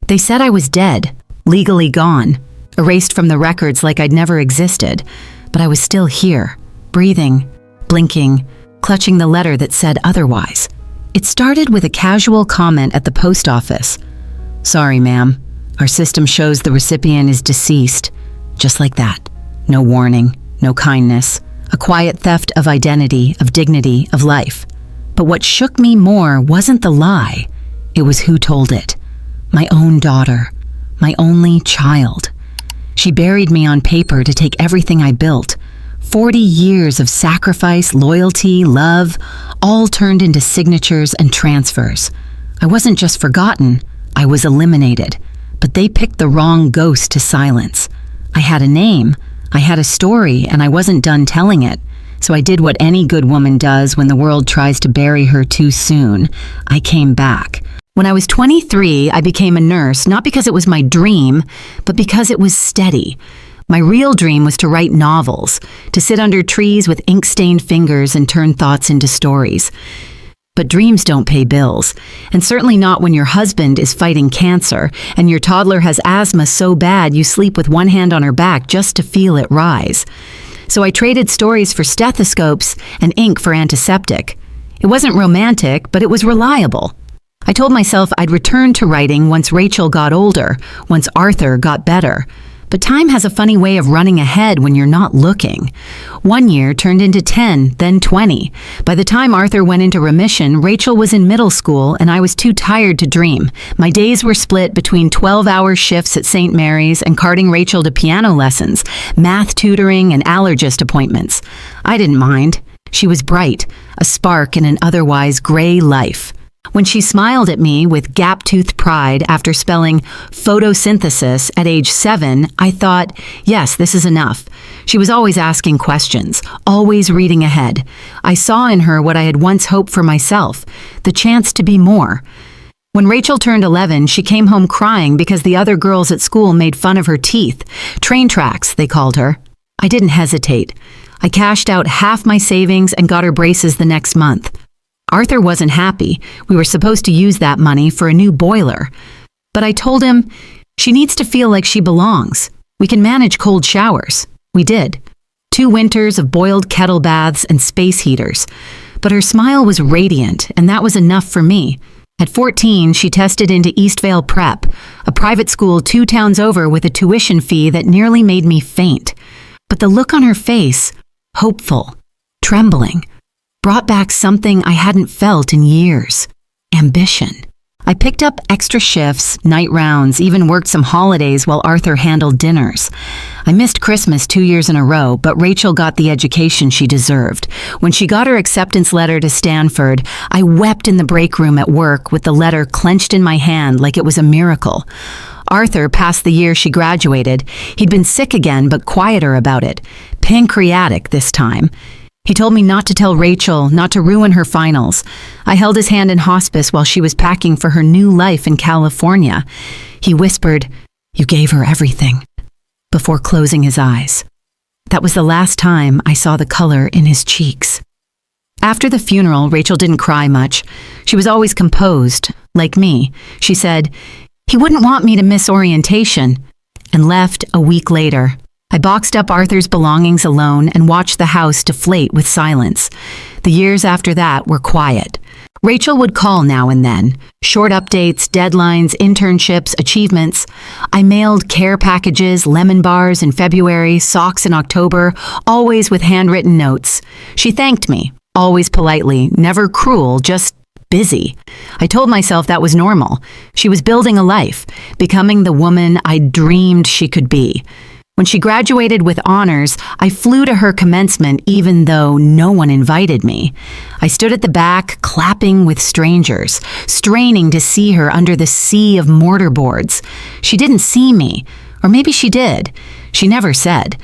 They said I was dead, legally gone, erased from the records like I'd never existed, but I was still here, breathing, blinking, clutching the letter that said otherwise. It started with a casual comment at the post office. "Sorry, ma'am. Our system shows the recipient is deceased." Just like that. No warning, no kindness. A quiet theft of identity, of dignity, of life. But what shook me more wasn't the lie. It was who told it. My own daughter. My only child. She buried me on paper to take everything I built. 40 years of sacrifice, loyalty, love, all turned into signatures and transfers. I wasn't just forgotten, I was eliminated. But they picked the wrong ghost to silence. I had a name, I had a story, and I wasn't done telling it. So I did what any good woman does when the world tries to bury her too soon. I came back. When I was 23, I became a nurse, not because it was my dream, but because it was steady. My real dream was to write novels, to sit under trees with ink-stained fingers and turn thoughts into stories. But dreams don't pay bills, and certainly not when your husband is fighting cancer and your toddler has asthma so bad you sleep with one hand on her back just to feel it rise. So I traded stories for stethoscopes and ink for antiseptic. It wasn't romantic, but it was reliable. I told myself I'd return to writing once Rachel got older, once Arthur got better. But time has a funny way of running ahead when you're not looking. 1 year turned into 10, then 20. By the time Arthur went into remission, Rachel was in middle school and I was too tired to dream. My days were split between 12-hour shifts at St. Mary's and carting Rachel to piano lessons, math tutoring, and allergist appointments. I didn't mind. She was bright, a spark in an otherwise gray life. When she smiled at me with gap-toothed pride after spelling photosynthesis at age 7, I thought, yes, this is enough. She was always asking questions, always reading ahead. I saw in her what I had once hoped for myself, the chance to be more. When Rachel turned 11, she came home crying because the other girls at school made fun of her teeth. Train tracks, they called her. I didn't hesitate. I cashed out half my savings and got her braces the next month. Arthur wasn't happy. We were supposed to use that money for a new boiler. But I told him, she needs to feel like she belongs. We can manage cold showers. We did. 2 winters of boiled kettle baths and space heaters. But her smile was radiant, and that was enough for me. At 14, she tested into Eastvale Prep, a private school 2 towns over with a tuition fee that nearly made me faint. But the look on her face, hopeful, trembling, brought back something I hadn't felt in years. Ambition. I picked up extra shifts, night rounds, even worked some holidays while Arthur handled dinners. I missed Christmas 2 years in a row, but Rachel got the education she deserved. When she got her acceptance letter to Stanford, I wept in the break room at work with the letter clenched in my hand like it was a miracle. Arthur passed the year she graduated. He'd been sick again, but quieter about it. Pancreatic this time. He told me not to tell Rachel, not to ruin her finals. I held his hand in hospice while she was packing for her new life in California. He whispered, "You gave her everything," before closing his eyes. That was the last time I saw the color in his cheeks. After the funeral, Rachel didn't cry much. She was always composed, like me. She said, "He wouldn't want me to miss orientation," and left a week later. I boxed up Arthur's belongings alone and watched the house deflate with silence. The years after that were quiet. Rachel would call now and then. Short updates, deadlines, internships, achievements. I mailed care packages, lemon bars in February, socks in October, always with handwritten notes. She thanked me, always politely, never cruel, just busy. I told myself that was normal. She was building a life, becoming the woman I dreamed she could be. When she graduated with honors, I flew to her commencement even though no one invited me. I stood at the back, clapping with strangers, straining to see her under the sea of mortarboards. She didn't see me, or maybe she did. She never said.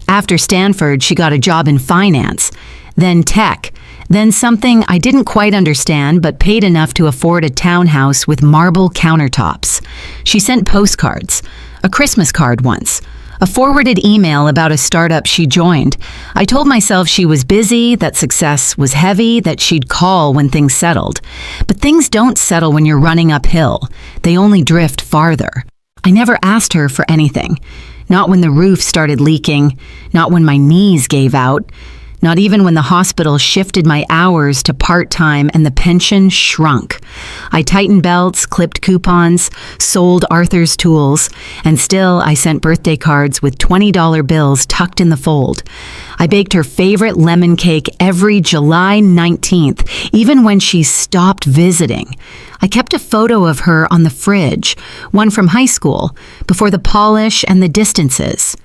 After Stanford, she got a job in finance, then tech, then something I didn't quite understand but paid enough to afford a townhouse with marble countertops. She sent postcards, a Christmas card once, a forwarded email about a startup she joined. I told myself she was busy, that success was heavy, that she'd call when things settled. But things don't settle when you're running uphill. They only drift farther. I never asked her for anything. Not when the roof started leaking, not when my knees gave out, not even when the hospital shifted my hours to part-time and the pension shrunk. I tightened belts, clipped coupons, sold Arthur's tools, and still I sent birthday cards with $20 bills tucked in the fold. I baked her favorite lemon cake every July 19th, even when she stopped visiting. I kept a photo of her on the fridge, one from high school, before the polish and the distances.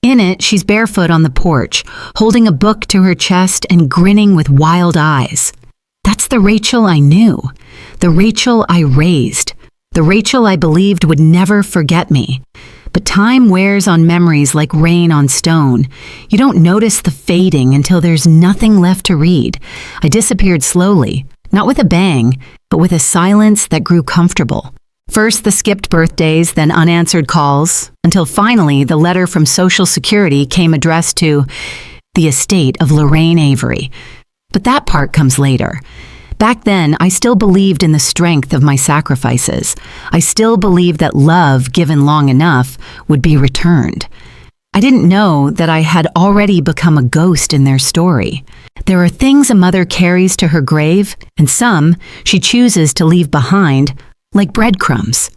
In it, she's barefoot on the porch, holding a book to her chest and grinning with wild eyes. That's the Rachel I knew, the Rachel I raised, the Rachel I believed would never forget me. But time wears on memories like rain on stone. You don't notice the fading until there's nothing left to read. I disappeared slowly, not with a bang, but with a silence that grew comfortable. First the skipped birthdays, then unanswered calls, until finally the letter from Social Security came addressed to the estate of Lorraine Avery. But that part comes later. Back then, I still believed in the strength of my sacrifices. I still believed that love, given long enough, would be returned. I didn't know that I had already become a ghost in their story. There are things a mother carries to her grave, and some she chooses to leave behind, like breadcrumbs.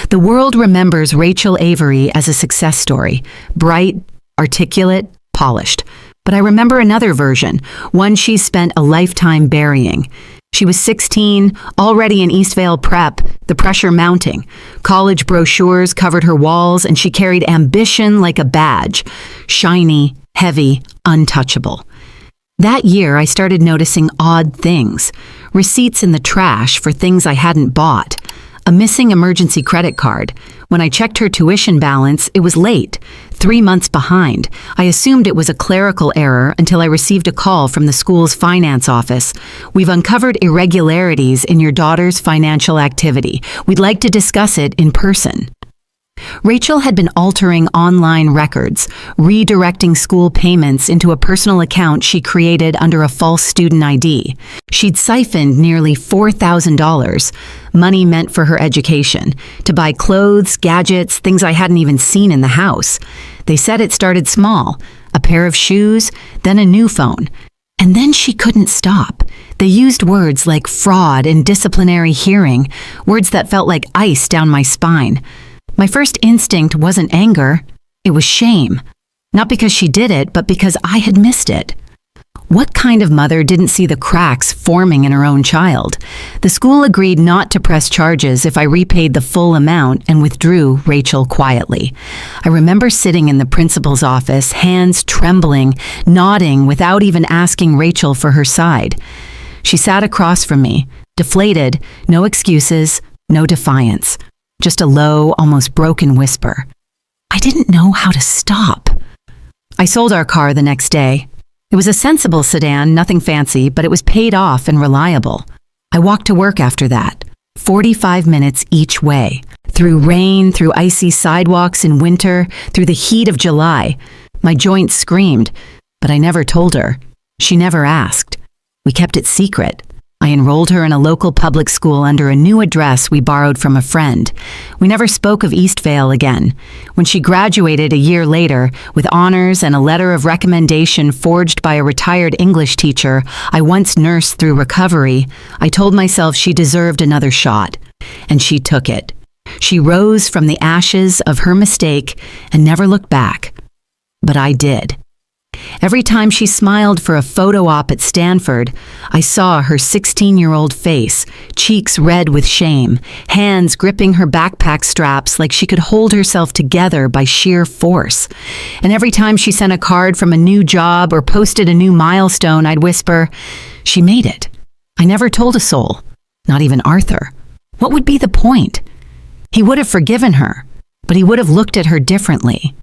The world remembers Rachel Avery as a success story, bright, articulate, polished. But I remember another version, one she spent a lifetime burying. She was 16, already in Eastvale Prep, the pressure mounting. College brochures covered her walls, and she carried ambition like a badge, shiny, heavy, untouchable. That year, I started noticing odd things. Receipts in the trash for things I hadn't bought. A missing emergency credit card. When I checked her tuition balance, it was late, 3 months behind. I assumed it was a clerical error until I received a call from the school's finance office. We've uncovered irregularities in your daughter's financial activity. We'd like to discuss it in person. Rachel had been altering online records, redirecting school payments into a personal account she created under a false student ID. She'd siphoned nearly $4,000, money meant for her education, to buy clothes, gadgets, things I hadn't even seen in the house. They said it started small, a pair of shoes, then a new phone. And then she couldn't stop. They used words like fraud and disciplinary hearing, words that felt like ice down my spine. My first instinct wasn't anger, it was shame. Not because she did it, but because I had missed it. What kind of mother didn't see the cracks forming in her own child? The school agreed not to press charges if I repaid the full amount and withdrew Rachel quietly. I remember sitting in the principal's office, hands trembling, nodding without even asking Rachel for her side. She sat across from me, deflated, no excuses, no defiance. Just a low, almost broken whisper. I didn't know how to stop. I sold our car the next day. It was a sensible sedan, nothing fancy, but it was paid off and reliable. I walked to work after that, 45 minutes each way, through rain, through icy sidewalks in winter, through the heat of July. My joints screamed, but I never told her. She never asked. We kept it secret. I enrolled her in a local public school under a new address we borrowed from a friend. We never spoke of Eastvale again. When she graduated a year later, with honors and a letter of recommendation forged by a retired English teacher I once nursed through recovery, I told myself she deserved another shot. And she took it. She rose from the ashes of her mistake and never looked back. But I did. Every time she smiled for a photo op at Stanford, I saw her 16-year-old face, cheeks red with shame, hands gripping her backpack straps like she could hold herself together by sheer force. And every time she sent a card from a new job or posted a new milestone, I'd whisper, "She made it." I never told a soul, not even Arthur. What would be the point? He would have forgiven her, but he would have looked at her differently.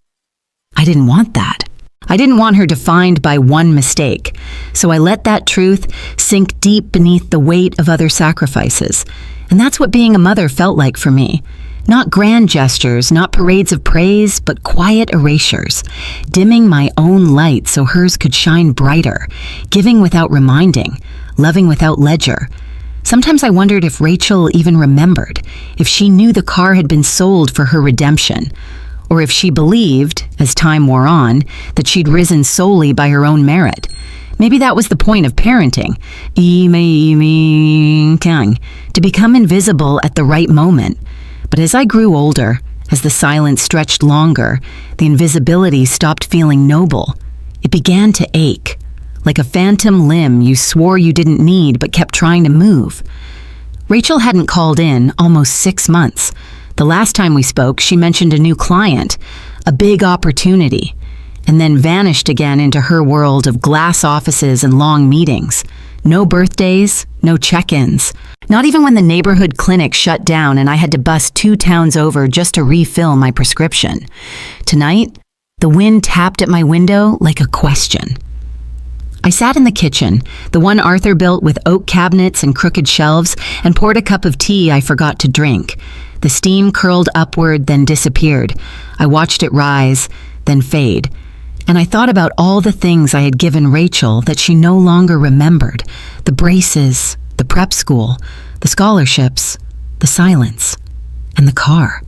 I didn't want that. I didn't want her defined by one mistake, so I let that truth sink deep beneath the weight of other sacrifices. And that's what being a mother felt like for me. Not grand gestures, not parades of praise, but quiet erasures, dimming my own light so hers could shine brighter, giving without reminding, loving without ledger. Sometimes I wondered if Rachel even remembered, if she knew the car had been sold for her redemption, or if she believed, as time wore on, that she'd risen solely by her own merit. Maybe that was the point of parenting, to become invisible at the right moment. But as I grew older, as the silence stretched longer, the invisibility stopped feeling noble. It began to ache, like a phantom limb you swore you didn't need but kept trying to move. Rachel hadn't called in almost 6 months. The last time we spoke, she mentioned a new client, a big opportunity, and then vanished again into her world of glass offices and long meetings. No birthdays, no check-ins. Not even when the neighborhood clinic shut down and I had to bus 2 towns over just to refill my prescription. Tonight, the wind tapped at my window like a question. I sat in the kitchen, the one Arthur built with oak cabinets and crooked shelves, and poured a cup of tea I forgot to drink. The steam curled upward, then disappeared. I watched it rise, then fade. And I thought about all the things I had given Rachel that she no longer remembered. The braces, the prep school, the scholarships, the silence, and the car.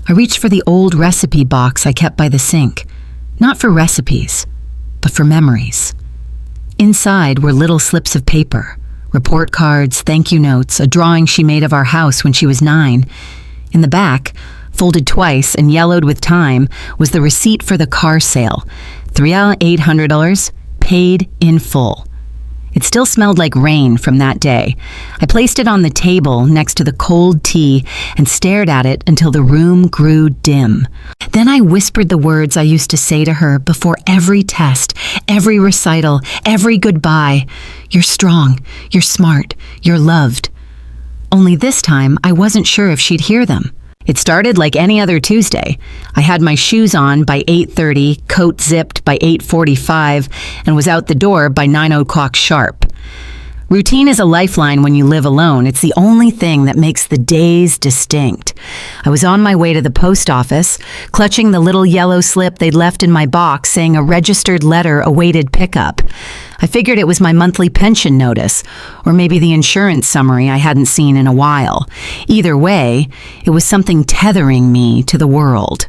I reached for the old recipe box I kept by the sink. Not for recipes, but for memories. Inside were little slips of paper, report cards, thank you notes, a drawing she made of our house when she was 9. In the back, folded twice and yellowed with time, was the receipt for the car sale. $3,800, paid in full. It still smelled like rain from that day. I placed it on the table next to the cold tea and stared at it until the room grew dim. Then I whispered the words I used to say to her before every test, every recital, every goodbye. You're strong, you're smart, you're loved. Only this time, I wasn't sure if she'd hear them. It started like any other Tuesday. I had my shoes on by 8:30, coat zipped by 8:45, and was out the door by 9 o'clock sharp. Routine is a lifeline when you live alone. It's the only thing that makes the days distinct. I was on my way to the post office, clutching the little yellow slip they'd left in my box saying a registered letter awaited pickup. I figured it was my monthly pension notice, or maybe the insurance summary I hadn't seen in a while. Either way, it was something tethering me to the world.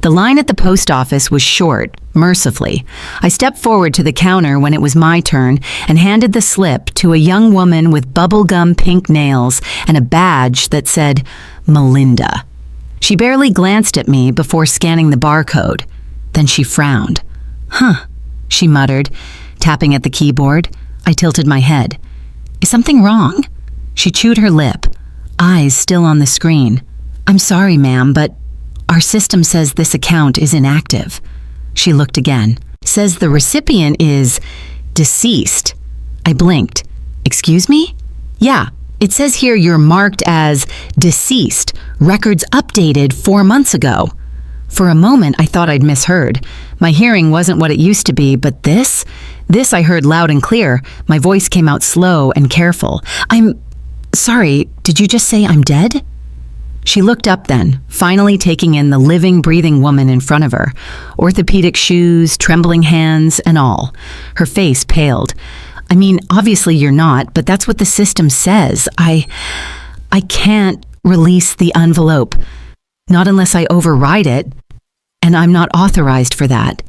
The line at the post office was short, mercifully. I stepped forward to the counter when it was my turn and handed the slip to a young woman with bubblegum pink nails and a badge that said, Melinda. She barely glanced at me before scanning the barcode. Then she frowned. Huh, she muttered, tapping at the keyboard. I tilted my head. Is something wrong? She chewed her lip, eyes still on the screen. I'm sorry, ma'am, but our system says this account is inactive. She looked again. Says the recipient is deceased. I blinked. Excuse me? Yeah, it says here you're marked as deceased. Records updated 4 months ago. For a moment, I thought I'd misheard. My hearing wasn't what it used to be, but this I heard loud and clear. My voice came out slow and careful. I'm sorry, did you just say I'm dead? She looked up then, finally taking in the living, breathing woman in front of her. Orthopedic shoes, trembling hands, and all. Her face paled. I mean, obviously you're not, but that's what the system says. I can't release the envelope. Not unless I override it, and I'm not authorized for that.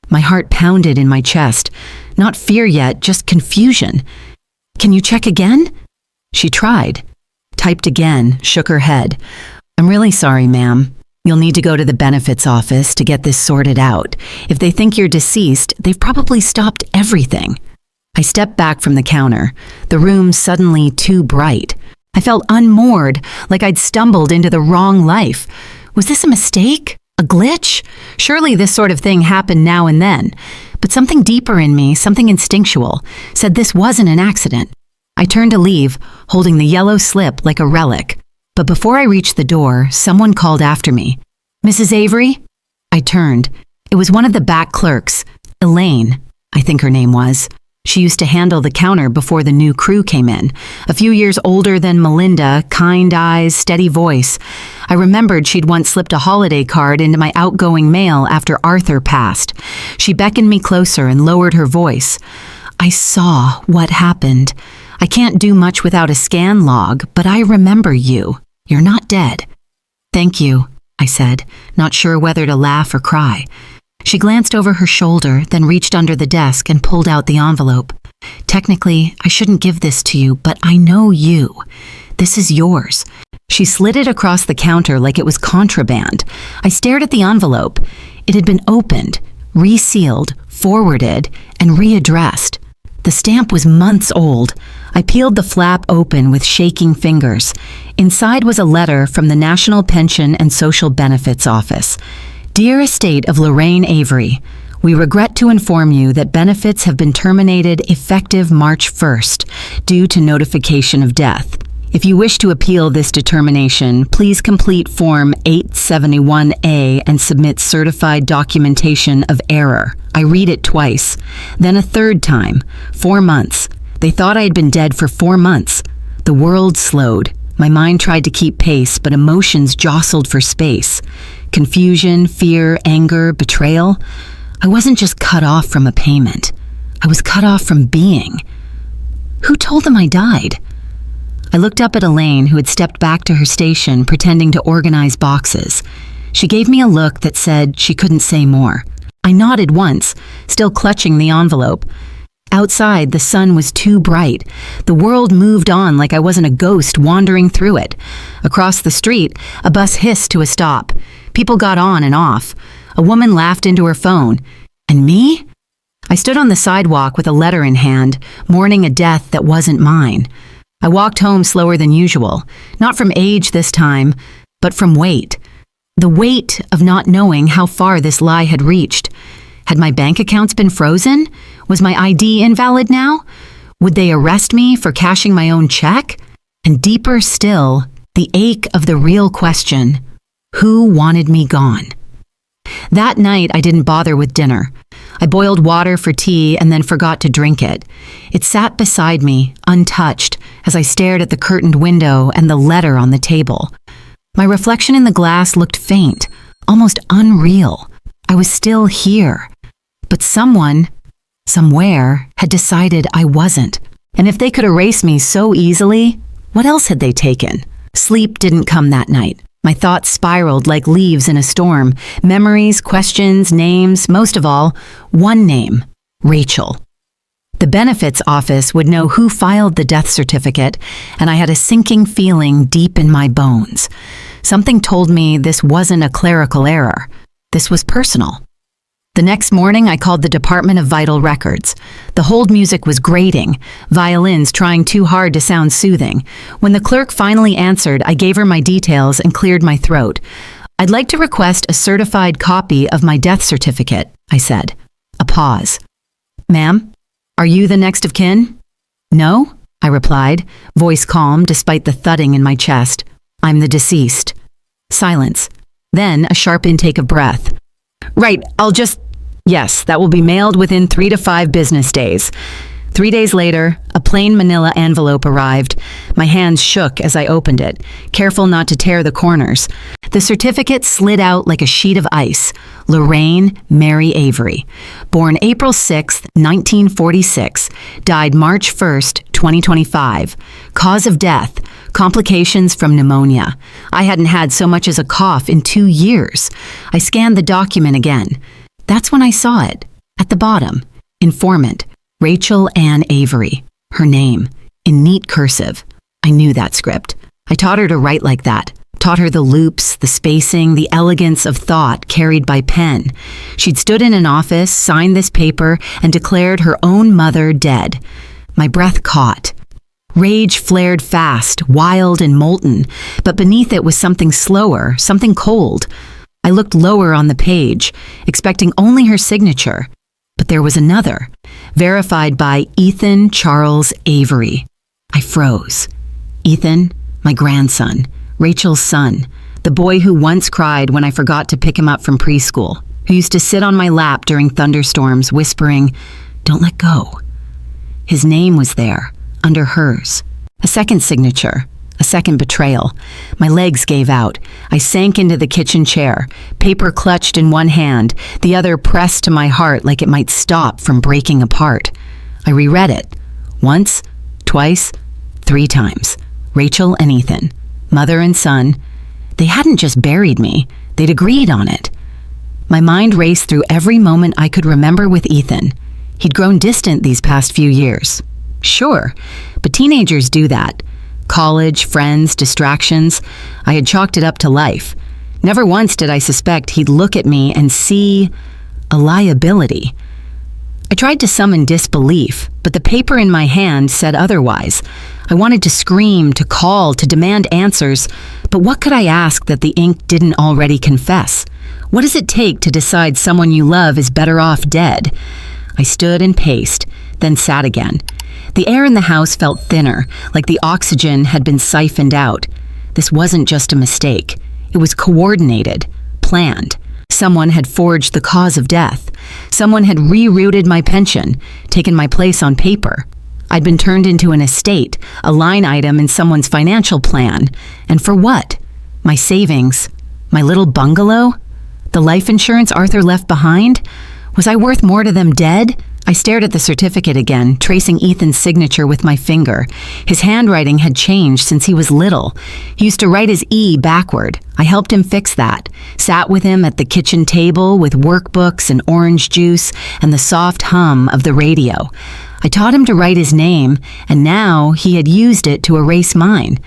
My heart pounded in my chest. Not fear yet, just confusion. Can you check again? She tried. Typed again, shook her head. I'm really sorry, ma'am. You'll need to go to the benefits office to get this sorted out. If they think you're deceased, they've probably stopped everything. I stepped back from the counter, the room suddenly too bright. I felt unmoored, like I'd stumbled into the wrong life. Was this a mistake? A glitch? Surely this sort of thing happened now and then. But something deeper in me, something instinctual, said this wasn't an accident. I turned to leave, holding the yellow slip like a relic. But before I reached the door, someone called after me. Mrs. Avery? I turned. It was one of the back clerks, Elaine, I think her name was. She used to handle the counter before the new crew came in. A few years older than Melinda, kind eyes, steady voice. I remembered she'd once slipped a holiday card into my outgoing mail after Arthur passed. She beckoned me closer and lowered her voice. I saw what happened. I can't do much without a scan log, but I remember you. You're not dead. Thank you, I said, not sure whether to laugh or cry. She glanced over her shoulder, then reached under the desk and pulled out the envelope. Technically, I shouldn't give this to you, but I know you. This is yours. She slid it across the counter like it was contraband. I stared at the envelope. It had been opened, resealed, forwarded, and readdressed. The stamp was months old. I peeled the flap open with shaking fingers. Inside was a letter from the National Pension and Social Benefits Office. Dear Estate of Lorraine Avery, we regret to inform you that benefits have been terminated effective March 1st due to notification of death. If you wish to appeal this determination, please complete Form 871A and submit certified documentation of error. I read it twice, then a third time. 4 months. They thought I had been dead for 4 months. The world slowed. My mind tried to keep pace, but emotions jostled for space. Confusion, fear, anger, betrayal. I wasn't just cut off from a payment. I was cut off from being. Who told them I died? I looked up at Elaine, who had stepped back to her station, pretending to organize boxes. She gave me a look that said she couldn't say more. I nodded once, still clutching the envelope. Outside, the sun was too bright. The world moved on like I wasn't a ghost wandering through it. Across the street, a bus hissed to a stop. People got on and off. A woman laughed into her phone. And me? I stood on the sidewalk with a letter in hand, mourning a death that wasn't mine. I walked home slower than usual, not from age this time, but from weight. The weight of not knowing how far this lie had reached. Had my bank accounts been frozen? Was my ID invalid now? Would they arrest me for cashing my own check? And deeper still, the ache of the real question, who wanted me gone? That night, I didn't bother with dinner. I boiled water for tea and then forgot to drink it. It sat beside me, untouched, as I stared at the curtained window and the letter on the table. My reflection in the glass looked faint, almost unreal. I was still here. But someone, somewhere, had decided I wasn't. And if they could erase me so easily, what else had they taken? Sleep didn't come that night. My thoughts spiraled like leaves in a storm. Memories, questions, names, most of all, one name, Rachel. The benefits office would know who filed the death certificate, and I had a sinking feeling deep in my bones. Something told me this wasn't a clerical error. This was personal. The next morning, I called the Department of Vital Records. The hold music was grating, violins trying too hard to sound soothing. When the clerk finally answered, I gave her my details and cleared my throat. I'd like to request a certified copy of my death certificate, I said. A pause. Ma'am, are you the next of kin? No, I replied, voice calm despite the thudding in my chest. I'm the deceased. Silence. Then a sharp intake of breath. Right, Yes, that will be mailed within 3 to 5 business days. 3 days later, a plain manila envelope arrived. My hands shook as I opened it, careful not to tear the corners. The certificate slid out like a sheet of ice. Lorraine Mary Avery. Born April 6, 1946. Died March 1st, 2025. Cause of death, complications from pneumonia. I hadn't had so much as a cough in 2 years. I scanned the document again. That's when I saw it. At the bottom, informant, Rachel Ann Avery. Her name, in neat cursive. I knew that script. I taught her to write like that. Taught her the loops, the spacing, the elegance of thought carried by pen. She'd stood in an office, signed this paper, and declared her own mother dead. My breath caught. Rage flared fast, wild and molten, but beneath it was something slower, something cold. I looked lower on the page, expecting only her signature, but there was another, verified by Ethan Charles Avery. I froze. Ethan, my grandson, Rachel's son, the boy who once cried when I forgot to pick him up from preschool, who used to sit on my lap during thunderstorms, whispering, "Don't let go." His name was there, under hers. A second signature. A second betrayal. My legs gave out. I sank into the kitchen chair, paper clutched in one hand, the other pressed to my heart like it might stop from breaking apart. I reread it. Once, twice, 3 times. Rachel and Ethan, mother and son. They hadn't just buried me, they'd agreed on it. My mind raced through every moment I could remember with Ethan. He'd grown distant these past few years. Sure, but teenagers do that. College, friends, distractions. I had chalked it up to life. Never once did I suspect he'd look at me and see a liability. I tried to summon disbelief, but the paper in my hand said otherwise. I wanted to scream, to call, to demand answers, but what could I ask that the ink didn't already confess? What does it take to decide someone you love is better off dead? I stood and paced, then sat again. The air in the house felt thinner, like the oxygen had been siphoned out. This wasn't just a mistake. It was coordinated, planned. Someone had forged the cause of death. Someone had rerouted my pension, taken my place on paper. I'd been turned into an estate, a line item in someone's financial plan. And for what? My savings? My little bungalow? The life insurance Arthur left behind? Was I worth more to them dead? I stared at the certificate again, tracing Ethan's signature with my finger. His handwriting had changed since he was little. He used to write his E backward. I helped him fix that. Sat with him at the kitchen table with workbooks and orange juice and the soft hum of the radio. I taught him to write his name, and now he had used it to erase mine.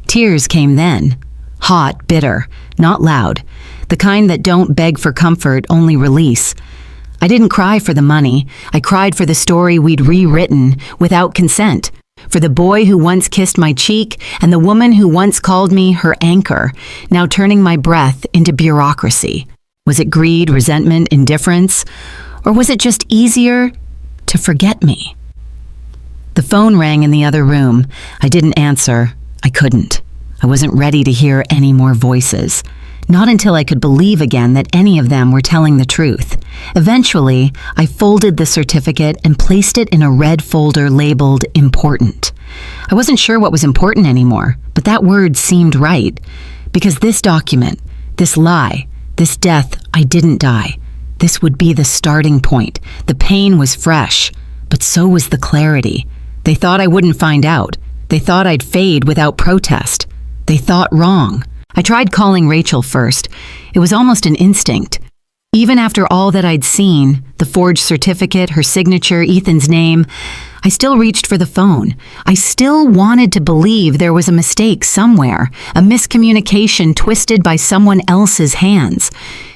Tears came then. Hot, bitter, not loud. The kind that don't beg for comfort, only release. I didn't cry for the money. I cried for the story we'd rewritten without consent. For the boy who once kissed my cheek and the woman who once called me her anchor, now turning my breath into bureaucracy. Was it greed, resentment, indifference? Or was it just easier to forget me? The phone rang in the other room. I didn't answer. I couldn't. I wasn't ready to hear any more voices. Not until I could believe again that any of them were telling the truth. Eventually, I folded the certificate and placed it in a red folder labeled important. I wasn't sure what was important anymore, but that word seemed right. Because this document, this lie, this death, I didn't die. This would be the starting point. The pain was fresh, but so was the clarity. They thought I wouldn't find out. They thought I'd fade without protest. They thought wrong. I tried calling Rachel first. It was almost an instinct. Even after all that I'd seen, the forged certificate, her signature, Ethan's name, I still reached for the phone. I still wanted to believe there was a mistake somewhere, a miscommunication twisted by someone else's hands.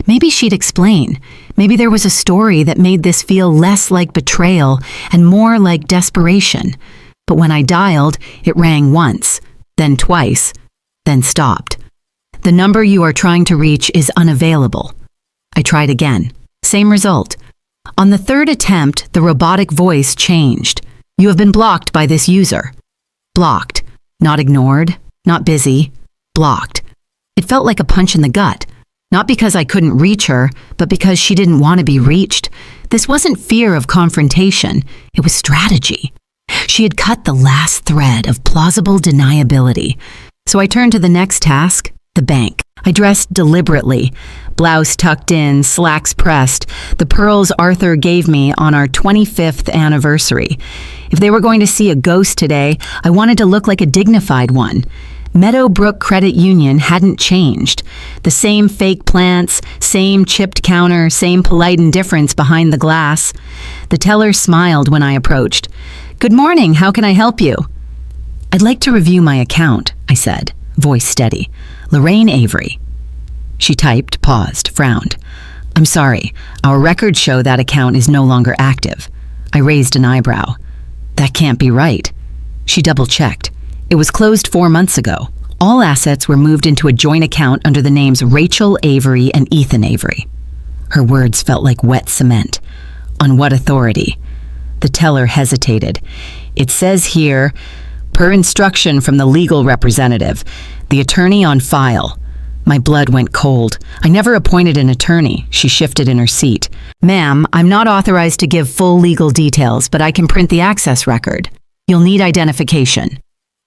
Maybe she'd explain. Maybe there was a story that made this feel less like betrayal and more like desperation. But when I dialed, it rang once, then twice, then stopped. The number you are trying to reach is unavailable. I tried again. Same result. On the third attempt, the robotic voice changed. You have been blocked by this user. Blocked. Not ignored. Not busy. Blocked. It felt like a punch in the gut. Not because I couldn't reach her, but because she didn't want to be reached. This wasn't fear of confrontation. It was strategy. She had cut the last thread of plausible deniability. So I turned to the next task. The bank. I dressed deliberately, blouse tucked in, slacks pressed, the pearls Arthur gave me on our 25th anniversary. If they were going to see a ghost today, I wanted to look like a dignified one. Meadowbrook Credit Union hadn't changed. The same fake plants, same chipped counter, same polite indifference behind the glass. The teller smiled when I approached. Good morning, how can I help you? I'd like to review my account, I said, voice steady. Lorraine Avery. She typed, paused, frowned. I'm sorry, our records show that account is no longer active. I raised an eyebrow. That can't be right. She double-checked. It was closed 4 months ago. All assets were moved into a joint account under the names Rachel Avery and Ethan Avery. Her words felt like wet cement. On what authority? The teller hesitated. It says here, per instruction from the legal representative, the attorney on file. My blood went cold. I never appointed an attorney. She shifted in her seat. Ma'am, I'm not authorized to give full legal details, but I can print the access record. You'll need identification.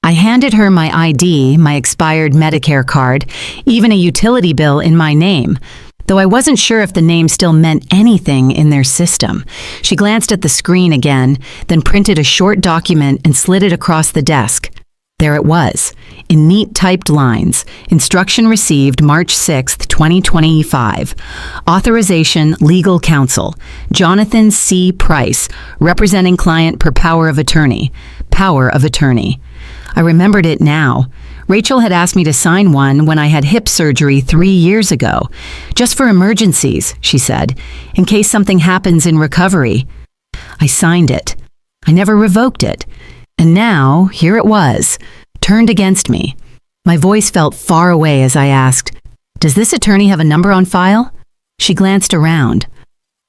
I handed her my ID, my expired Medicare card, even a utility bill in my name. though I wasn't sure if the name still meant anything in their system. She glanced at the screen again, then printed a short document and slid it across the desk. There it was, in neat typed lines. Instruction received March 6th, 2025. Authorization, legal counsel. Jonathan C. Price, representing client per power of attorney. Power of attorney. I remembered it now. Rachel had asked me to sign one when I had hip surgery 3 years ago. Just for emergencies, she said, in case something happens in recovery. I signed it. I never revoked it. And now, here it was, turned against me. My voice felt far away as I asked, "Does this attorney have a number on file?" She glanced around.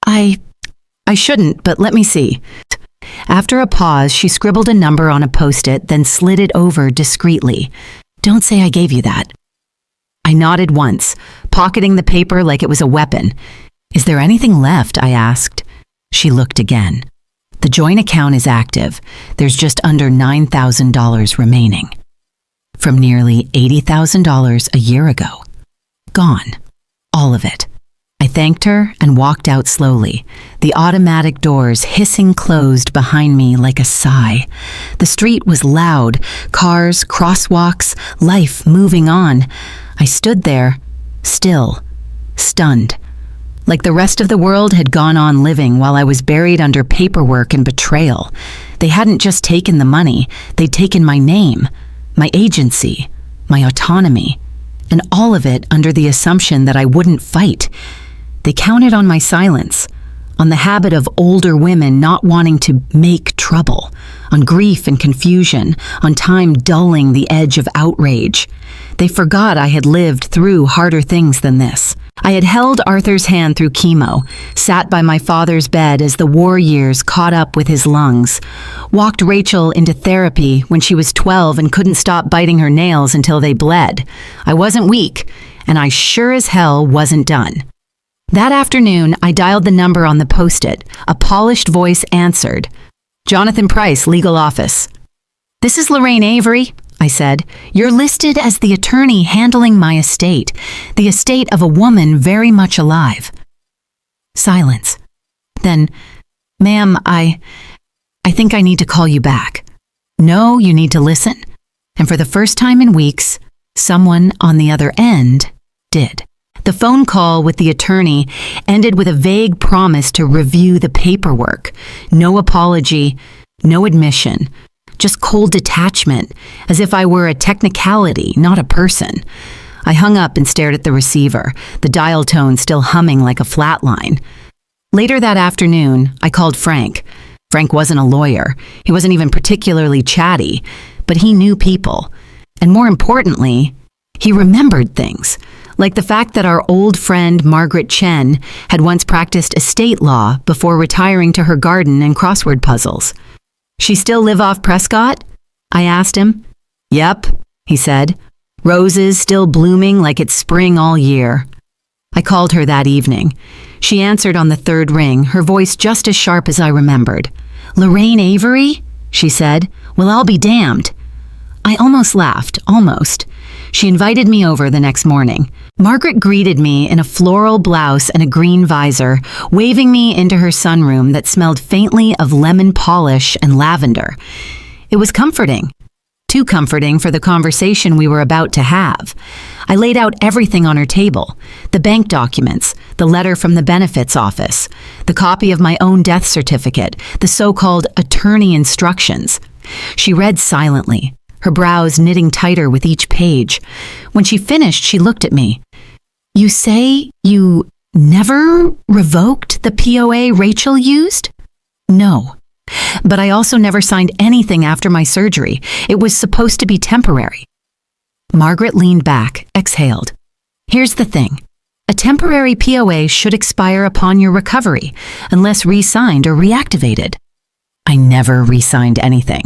I shouldn't, but let me see. After a pause, she scribbled a number on a post-it, then slid it over discreetly. "Don't say I gave you that." I nodded once, pocketing the paper like it was a weapon. "Is there anything left?" I asked. She looked again. "The joint account is active. There's just under $9,000 remaining. From nearly $80,000 a year ago. Gone. All of it." I thanked her and walked out slowly, the automatic doors hissing closed behind me like a sigh. The street was loud, cars, crosswalks, life moving on. I stood there, still, stunned. Like the rest of the world had gone on living while I was buried under paperwork and betrayal. They hadn't just taken the money, they'd taken my name, my agency, my autonomy, and all of it under the assumption that I wouldn't fight. They counted on my silence, on the habit of older women not wanting to make trouble, on grief and confusion, on time dulling the edge of outrage. They forgot I had lived through harder things than this. I had held Arthur's hand through chemo, sat by my father's bed as the war years caught up with his lungs, walked Rachel into therapy when she was 12 and couldn't stop biting her nails until they bled. I wasn't weak, and I sure as hell wasn't done. That afternoon, I dialed the number on the post-it. A polished voice answered. "Jonathan Price, legal office." "This is Lorraine Avery," I said. "You're listed as the attorney handling my estate, the estate of a woman very much alive." Silence. Then, "Ma'am, I think I need to call you back." "No, you need to listen." And for the first time in weeks, someone on the other end did. The phone call with the attorney ended with a vague promise to review the paperwork. No apology, no admission, just cold detachment, as if I were a technicality, not a person. I hung up and stared at the receiver, the dial tone still humming like a flatline. Later that afternoon, I called Frank. Frank wasn't a lawyer. He wasn't even particularly chatty, but he knew people. And more importantly, he remembered things. Like the fact that our old friend Margaret Chen had once practiced estate law before retiring to her garden and crossword puzzles. "She still live off Prescott?" I asked him. "Yep," he said. "Roses still blooming like it's spring all year." I called her that evening. She answered on the third ring, her voice just as sharp as I remembered. "Lorraine Avery?" she said. "Well, I'll be damned." I almost laughed, almost. She invited me over the next morning. Margaret greeted me in a floral blouse and a green visor, waving me into her sunroom that smelled faintly of lemon polish and lavender. It was comforting. Too comforting for the conversation we were about to have. I laid out everything on her table. The bank documents, the letter from the benefits office, the copy of my own death certificate, the so-called attorney instructions. She read silently, her brows knitting tighter with each page. When she finished, she looked at me. "You say you never revoked the POA Rachel used?" "No. But I also never signed anything after my surgery. It was supposed to be temporary." Margaret leaned back, exhaled. "Here's the thing. A temporary POA should expire upon your recovery, unless re-signed or reactivated." "I never re-signed anything."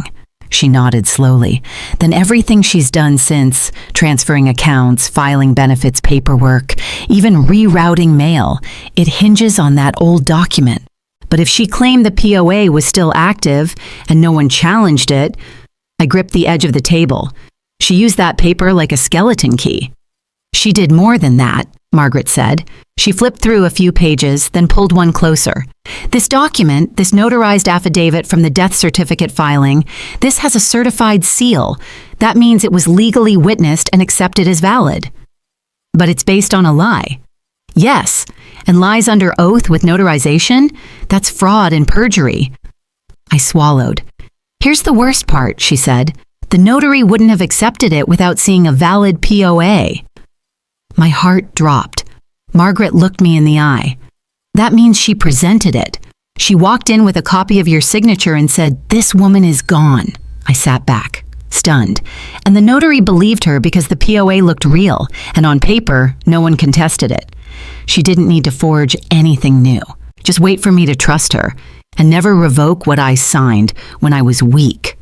She nodded slowly. "Then everything she's done since, transferring accounts, filing benefits paperwork, even rerouting mail, it hinges on that old document. But if she claimed the POA was still active and no one challenged it," I gripped the edge of the table. "She used that paper like a skeleton key." "She did more than that," Margaret said. She flipped through a few pages, then pulled one closer. This document, this notarized affidavit from the death certificate filing, this has a certified seal. That means it was legally witnessed and accepted as valid. But it's based on a lie. Yes, and lies under oath with notarization? That's fraud and perjury. I swallowed. Here's the worst part, she said. The notary wouldn't have accepted it without seeing a valid POA. My heart dropped. Margaret looked me in the eye. That means she presented it. She walked in with a copy of your signature and said, "This woman is gone." I sat back, stunned. And the notary believed her because the POA looked real, and on paper, no one contested it. She didn't need to forge anything new. Just wait for me to trust her, and never revoke what I signed when I was weak.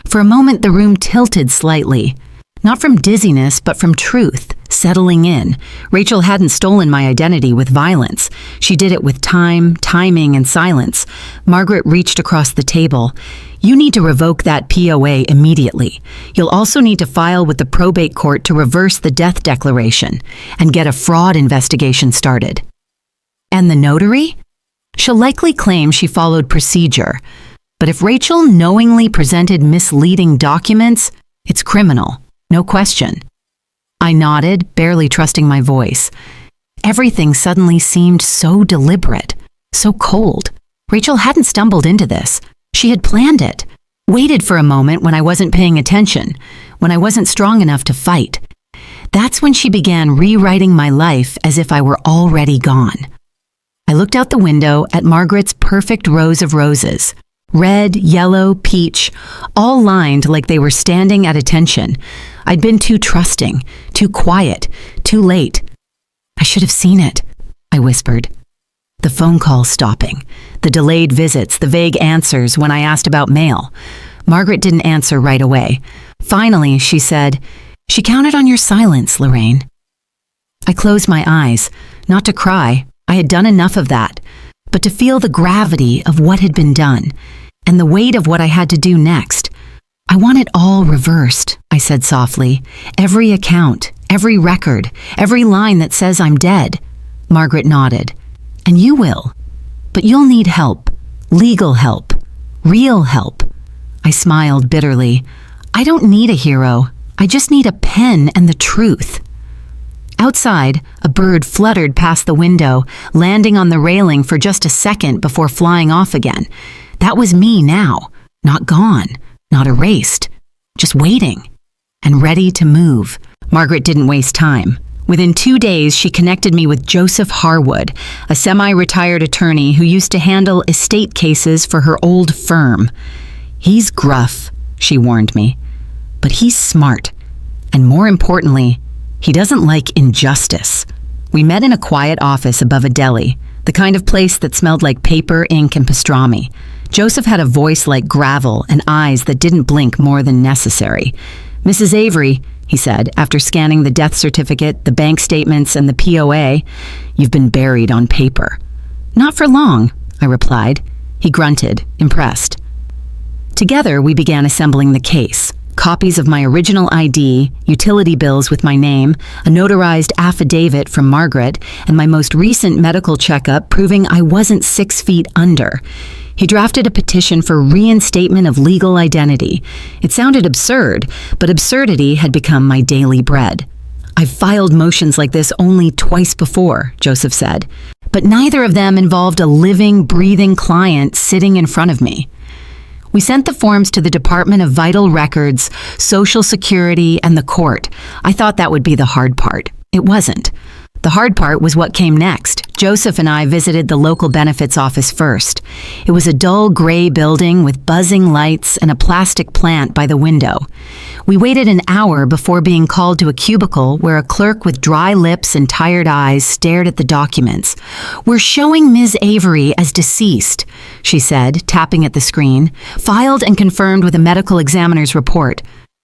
For a moment, the room tilted slightly. Not from dizziness, but from truth, settling in. Rachel hadn't stolen my identity with violence. She did it with time, timing, and silence. Margaret reached across the table. You need to revoke that POA immediately. You'll also need to file with the probate court to reverse the death declaration and get a fraud investigation started. And the notary? She'll likely claim she followed procedure. But if Rachel knowingly presented misleading documents, it's criminal. No question. I nodded, barely trusting my voice. Everything suddenly seemed so deliberate, so cold. Rachel hadn't stumbled into this. She had planned it, waited for a moment when I wasn't paying attention, when I wasn't strong enough to fight. That's when she began rewriting my life as if I were already gone. I looked out the window at Margaret's perfect rows of roses. Red, yellow, peach, all lined like they were standing at attention. I'd been too trusting, too quiet, too late. I should have seen it, I whispered. The phone calls stopping, the delayed visits, the vague answers when I asked about mail. Margaret didn't answer right away. Finally, she said, "She counted on your silence, Lorraine." I closed my eyes, not to cry. I had done enough of that, but to feel the gravity of what had been done and the weight of what I had to do next. I want it all reversed, I said softly. Every account, every record, every line that says I'm dead. Margaret nodded. And you will. But you'll need help. Legal help. Real help. I smiled bitterly. I don't need a hero. I just need a pen and the truth. Outside, a bird fluttered past the window, landing on the railing for just a second before flying off again. That was me now, not gone, not erased, just waiting and ready to move. Margaret didn't waste time. Within 2 days, she connected me with Joseph Harwood, a semi-retired attorney who used to handle estate cases for her old firm. He's gruff, she warned me, but he's smart. And more importantly, he doesn't like injustice. We met in a quiet office above a deli, the kind of place that smelled like paper, ink, and pastrami. Joseph had a voice like gravel and eyes that didn't blink more than necessary. "Mrs. Avery," he said, after scanning the death certificate, the bank statements, and the POA, "you've been buried on paper." "Not for long," I replied. He grunted, impressed. Together, we began assembling the case. Copies of my original ID, utility bills with my name, a notarized affidavit from Margaret, and my most recent medical checkup proving I wasn't 6 feet under. He drafted a petition for reinstatement of legal identity. It sounded absurd, but absurdity had become my daily bread. "I've filed motions like this only twice before," Joseph said, "but neither of them involved a living, breathing client sitting in front of me." We sent the forms to the Department of Vital Records, Social Security, and the court. I thought that would be the hard part. It wasn't. The hard part was what came next. Joseph and I visited the local benefits office first. It was a dull gray building with buzzing lights and a plastic plant by the window. We waited an hour before being called to a cubicle where a clerk with dry lips and tired eyes stared at the documents. "We're showing Ms. Avery as deceased," she said, tapping at the screen, "filed and confirmed with a medical examiner's report."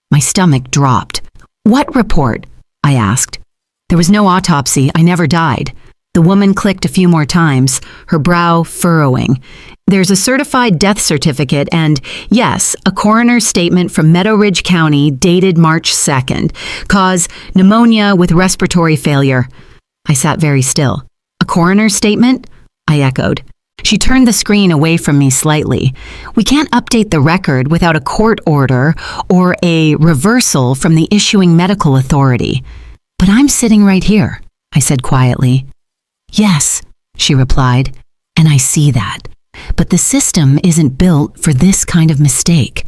My stomach dropped. "What report?" I asked. "There was no autopsy. I never died." The woman clicked a few more times, her brow furrowing. "There's a certified death certificate and, yes, a coroner's statement from Meadow Ridge County dated March 2nd. Cause, pneumonia with respiratory failure." I sat very still. A coroner's statement? I echoed. She turned the screen away from me slightly. We can't update the record without a court order or a reversal from the issuing medical authority. But I'm sitting right here, I said quietly. Yes, she replied, and I see that. But the system isn't built for this kind of mistake.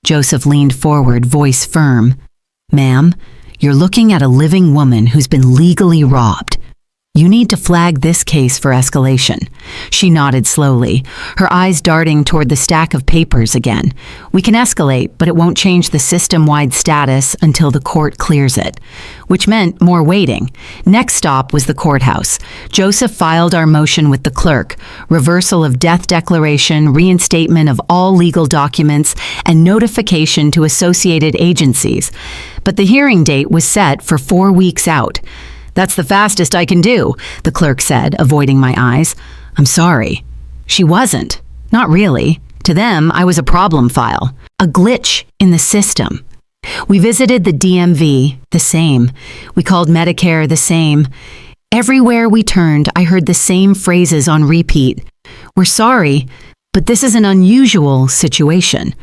Joseph leaned forward, voice firm. Ma'am, you're looking at a living woman who's been legally robbed. You need to flag this case for escalation. She nodded slowly, her eyes darting toward the stack of papers again. We can escalate, but it won't change the system-wide status until the court clears it, which meant more waiting. Next stop was the courthouse. Joseph filed our motion with the clerk, reversal of death declaration, reinstatement of all legal documents, and notification to associated agencies. But the hearing date was set for 4 weeks out. That's the fastest I can do, the clerk said, avoiding my eyes. I'm sorry. She wasn't. Not really. To them, I was a problem file, a glitch in the system. We visited the DMV, the same. We called Medicare, the same. Everywhere we turned, I heard the same phrases on repeat. We're sorry, but this is an unusual situation.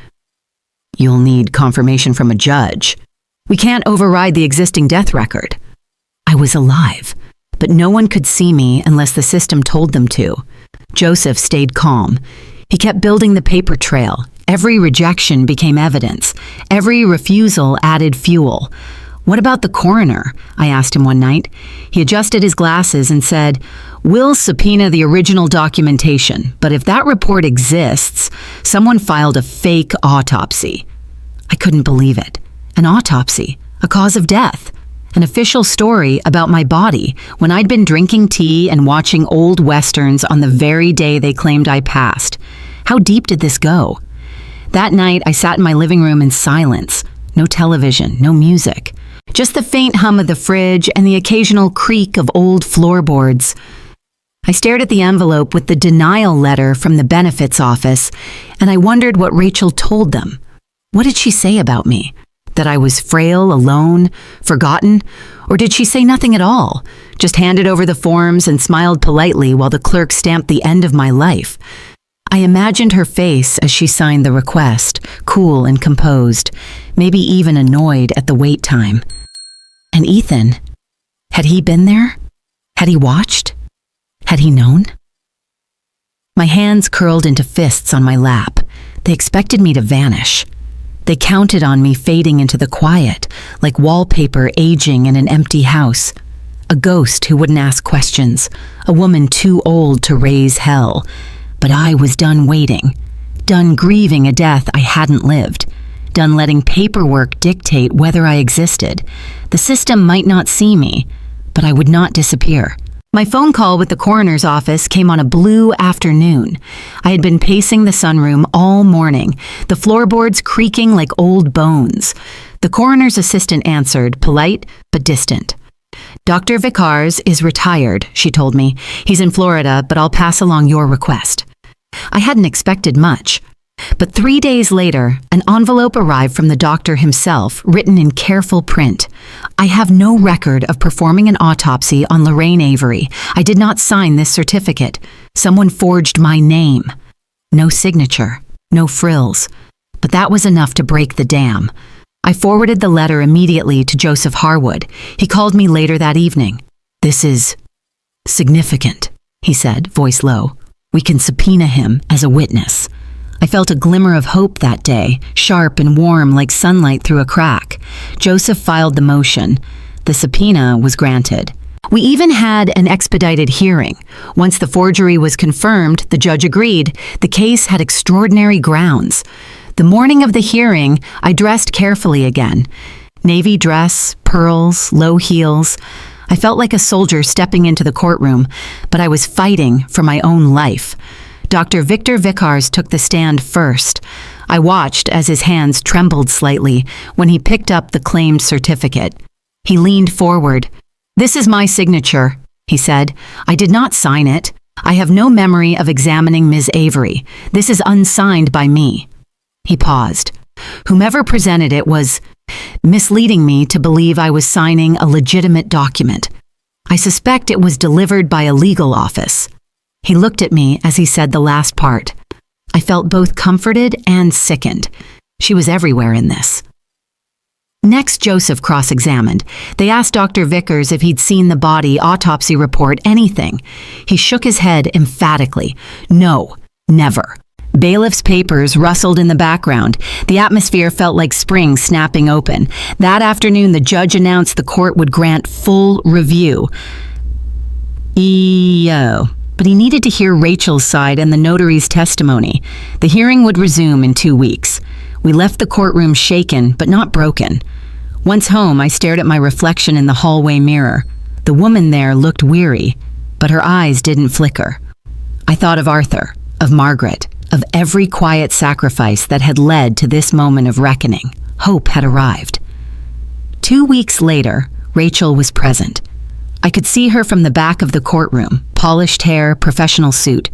You'll need confirmation from a judge. We can't override the existing death record. I was alive, but no one could see me unless the system told them to. Joseph stayed calm. He kept building the paper trail. Every rejection became evidence. Every refusal added fuel. What about the coroner? I asked him one night. He adjusted his glasses and said, We'll subpoena the original documentation, but if that report exists, someone filed a fake autopsy. I couldn't believe it. An autopsy, a cause of death. An official story about my body when I'd been drinking tea and watching old westerns on the very day they claimed I passed. How deep did this go? That night, I sat in my living room in silence. No television, no music. Just the faint hum of the fridge and the occasional creak of old floorboards. I stared at the envelope with the denial letter from the benefits office, and I wondered what Rachel told them. What did she say about me? That I was frail, alone, forgotten? Or did she say nothing at all? Just handed over the forms and smiled politely while the clerk stamped the end of my life. I imagined her face as she signed the request, cool and composed, maybe even annoyed at the wait time. And Ethan, had he been there? Had he watched? Had he known? My hands curled into fists on my lap. They expected me to vanish. They counted on me fading into the quiet, like wallpaper aging in an empty house. A ghost who wouldn't ask questions, a woman too old to raise hell. But I was done waiting, done grieving a death I hadn't lived, done letting paperwork dictate whether I existed. The system might not see me, but I would not disappear. My phone call with the coroner's office came on a blue afternoon. I had been pacing the sunroom all morning, the floorboards creaking like old bones. The coroner's assistant answered, polite but distant. Dr. Vickers is retired, she told me. He's in Florida, but I'll pass along your request. I hadn't expected much. But 3 days later, an envelope arrived from the doctor himself, written in careful print. I have no record of performing an autopsy on Lorraine Avery. I did not sign this certificate. Someone forged my name. No signature, no frills. But that was enough to break the dam. I forwarded the letter immediately to Joseph Harwood. He called me later that evening. This is significant, he said, voice low. We can subpoena him as a witness. I felt a glimmer of hope that day, sharp and warm like sunlight through a crack. Joseph filed the motion. The subpoena was granted. We even had an expedited hearing. Once the forgery was confirmed, the judge agreed. The case had extraordinary grounds. The morning of the hearing, I dressed carefully again. Navy dress, pearls, low heels. I felt like a soldier stepping into the courtroom, but I was fighting for my own life. Dr. Victor Vickers took the stand first. I watched as his hands trembled slightly when he picked up the claimed certificate. He leaned forward. This is my signature, he said. I did not sign it. I have no memory of examining Ms. Avery. This is unsigned by me. He paused. Whomever presented it was misleading me to believe I was signing a legitimate document. I suspect it was delivered by a legal office. He looked at me as he said the last part. I felt both comforted and sickened. She was everywhere in this. Next, Joseph cross-examined. They asked Dr. Vickers if he'd seen the body, autopsy report, anything. He shook his head emphatically. No, never. Bailiff's papers rustled in the background. The atmosphere felt like spring snapping open. That afternoon, the judge announced the court would grant full review. But he needed to hear Rachel's side and the notary's testimony. The hearing would resume in 2 weeks. We left the courtroom shaken, but not broken. Once home, I stared at my reflection in the hallway mirror. The woman there looked weary, but her eyes didn't flicker. I thought of Arthur, of Margaret, of every quiet sacrifice that had led to this moment of reckoning. Hope had arrived. 2 weeks later, Rachel was present. I could see her from the back of the courtroom, polished hair, professional suit.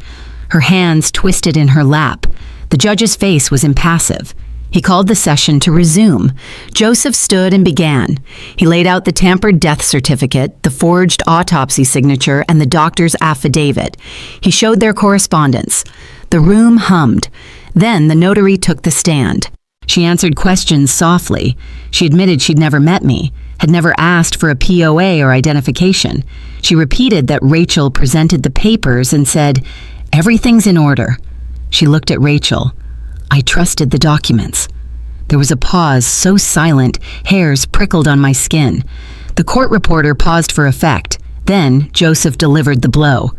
Her hands twisted in her lap. The judge's face was impassive. He called the session to resume. Joseph stood and began. He laid out the tampered death certificate, the forged autopsy signature, and the doctor's affidavit. He showed their correspondence. The room hummed. Then the notary took the stand. She answered questions softly. She admitted she'd never met me, had never asked for a POA or identification. She repeated that Rachel presented the papers and said, "Everything's in order." She looked at Rachel. I trusted the documents. There was a pause, so silent, hairs prickled on my skin. The court reporter paused for effect. Then Joseph delivered the blow.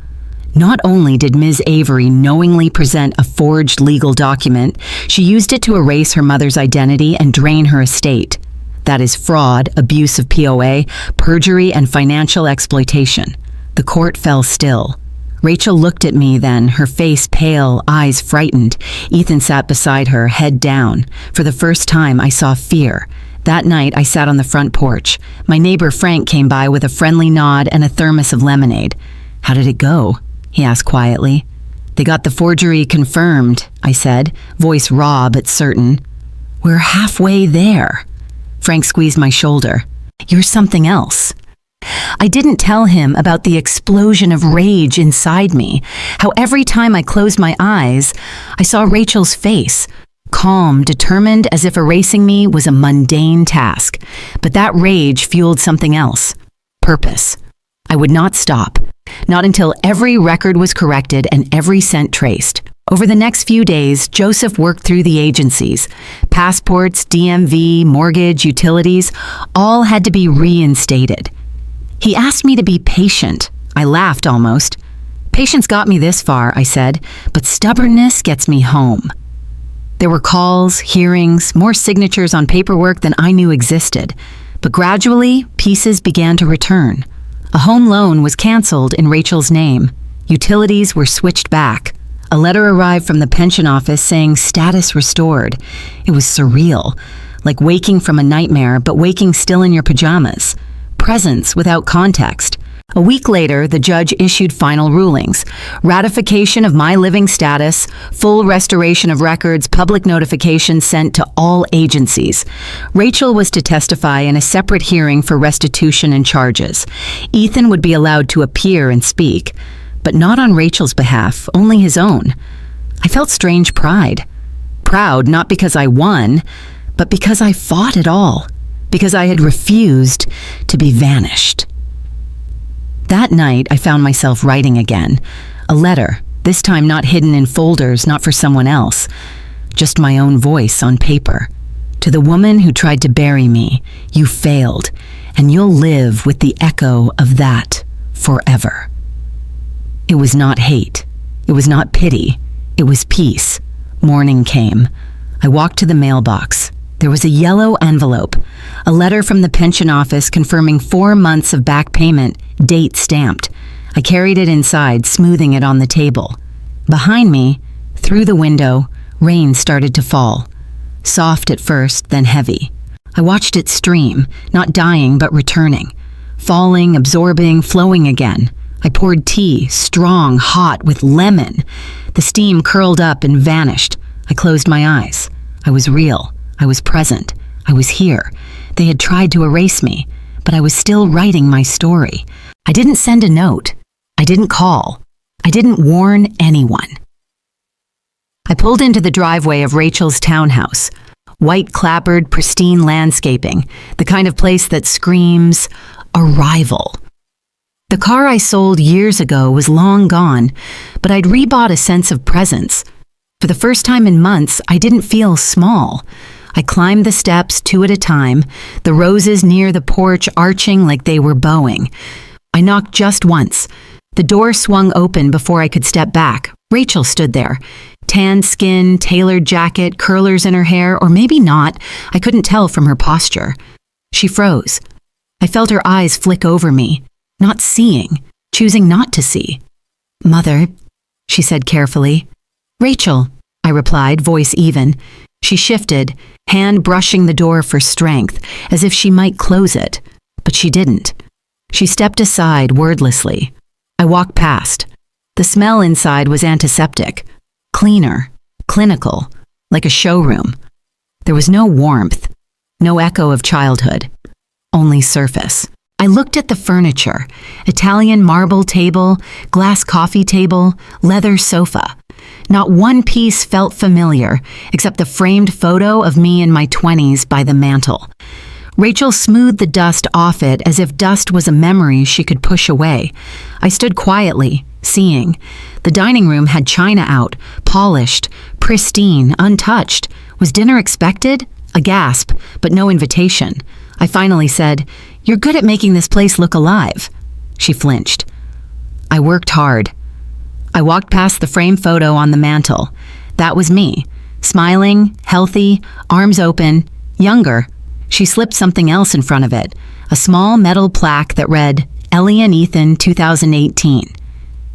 Not only did Ms. Avery knowingly present a forged legal document, she used it to erase her mother's identity and drain her estate. That is fraud, abuse of POA, perjury, and financial exploitation. The court fell still. Rachel looked at me then, her face pale, eyes frightened. Ethan sat beside her, head down. For the first time, I saw fear. That night, I sat on the front porch. My neighbor Frank came by with a friendly nod and a thermos of lemonade. "How did it go?" he asked quietly. "They got the forgery confirmed," I said, voice raw but certain. "We're halfway there." Frank squeezed my shoulder. "You're something else." I didn't tell him about the explosion of rage inside me, how every time I closed my eyes, I saw Rachel's face, calm, determined, as if erasing me was a mundane task. But that rage fueled something else, purpose. I would not stop, not until every record was corrected and every cent traced. Over the next few days, Joseph worked through the agencies. Passports, DMV, mortgage, utilities, all had to be reinstated. He asked me to be patient. I laughed almost. "Patience got me this far," I said, "but stubbornness gets me home." There were calls, hearings, more signatures on paperwork than I knew existed. But gradually, pieces began to return. A home loan was canceled in Rachel's name. Utilities were switched back. A letter arrived from the pension office saying status restored. It was surreal, like waking from a nightmare, but waking still in your pajamas. Presence without context. A week later, the judge issued final rulings. Ratification of my living status, full restoration of records, public notification sent to all agencies. Rachel was to testify in a separate hearing for restitution and charges. Ethan would be allowed to appear and speak, but not on Rachel's behalf, only his own. I felt strange pride. Proud not because I won, but because I fought it all. Because I had refused to be vanished. That night, I found myself writing again. A letter, this time not hidden in folders, not for someone else. Just my own voice on paper. To the woman who tried to bury me, you failed, and you'll live with the echo of that forever. It was not hate. It was not pity. It was peace. Morning came. I walked to the mailbox. There was a yellow envelope, a letter from the pension office confirming 4 months of back payment, date stamped. I carried it inside, smoothing it on the table. Behind me, through the window, rain started to fall. Soft at first, then heavy. I watched it stream, not dying but returning. Falling, absorbing, flowing again. I poured tea, strong, hot, with lemon. The steam curled up and vanished. I closed my eyes. I was real. I was present. I was here. They had tried to erase me, but I was still writing my story. I didn't send a note. I didn't call. I didn't warn anyone. I pulled into the driveway of Rachel's townhouse. White clapboard, pristine landscaping, the kind of place that screams, arrival. The car I sold years ago was long gone, but I'd rebought a sense of presence. For the first time in months, I didn't feel small. I climbed the steps 2 at a time, the roses near the porch arching like they were bowing. I knocked just once. The door swung open before I could step back. Rachel stood there. Tanned skin, tailored jacket, curlers in her hair, or maybe not. I couldn't tell from her posture. She froze. I felt her eyes flick over me, not seeing, choosing not to see. "Mother," she said carefully. "Rachel," I replied, voice even. She shifted, hand brushing the door for strength, as if she might close it, but she didn't. She stepped aside wordlessly. I walked past. The smell inside was antiseptic, cleaner, clinical, like a showroom. There was no warmth, no echo of childhood, only surface. I looked at the furniture, Italian marble table, glass coffee table, leather sofa. Not one piece felt familiar, except the framed photo of me in my 20s by the mantel. Rachel smoothed the dust off it as if dust was a memory she could push away. I stood quietly, seeing. The dining room had china out, polished, pristine, untouched. Was dinner expected? A gasp, but no invitation. I finally said, "You're good at making this place look alive." She flinched. I worked hard. I walked past the frame photo on the mantel. That was me, smiling, healthy, arms open, younger. She slipped something else in front of it, a small metal plaque that read, "Ellie and Ethan, 2018.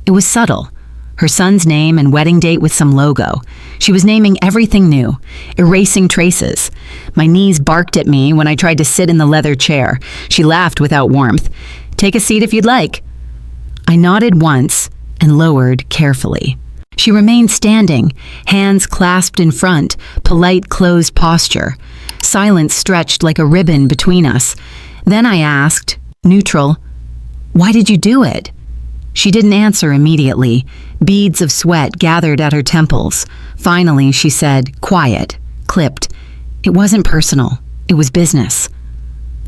It was subtle. Her son's name and wedding date with some logo. She was naming everything new, erasing traces. My knees barked at me when I tried to sit in the leather chair. She laughed without warmth. "Take a seat if you'd like." I nodded once and lowered carefully. She remained standing, hands clasped in front, polite closed posture. Silence stretched like a ribbon between us. Then I asked, neutral, "Why did you do it?" She didn't answer immediately. Beads of sweat gathered at her temples. Finally, she said, quiet, clipped, "It wasn't personal. It was business."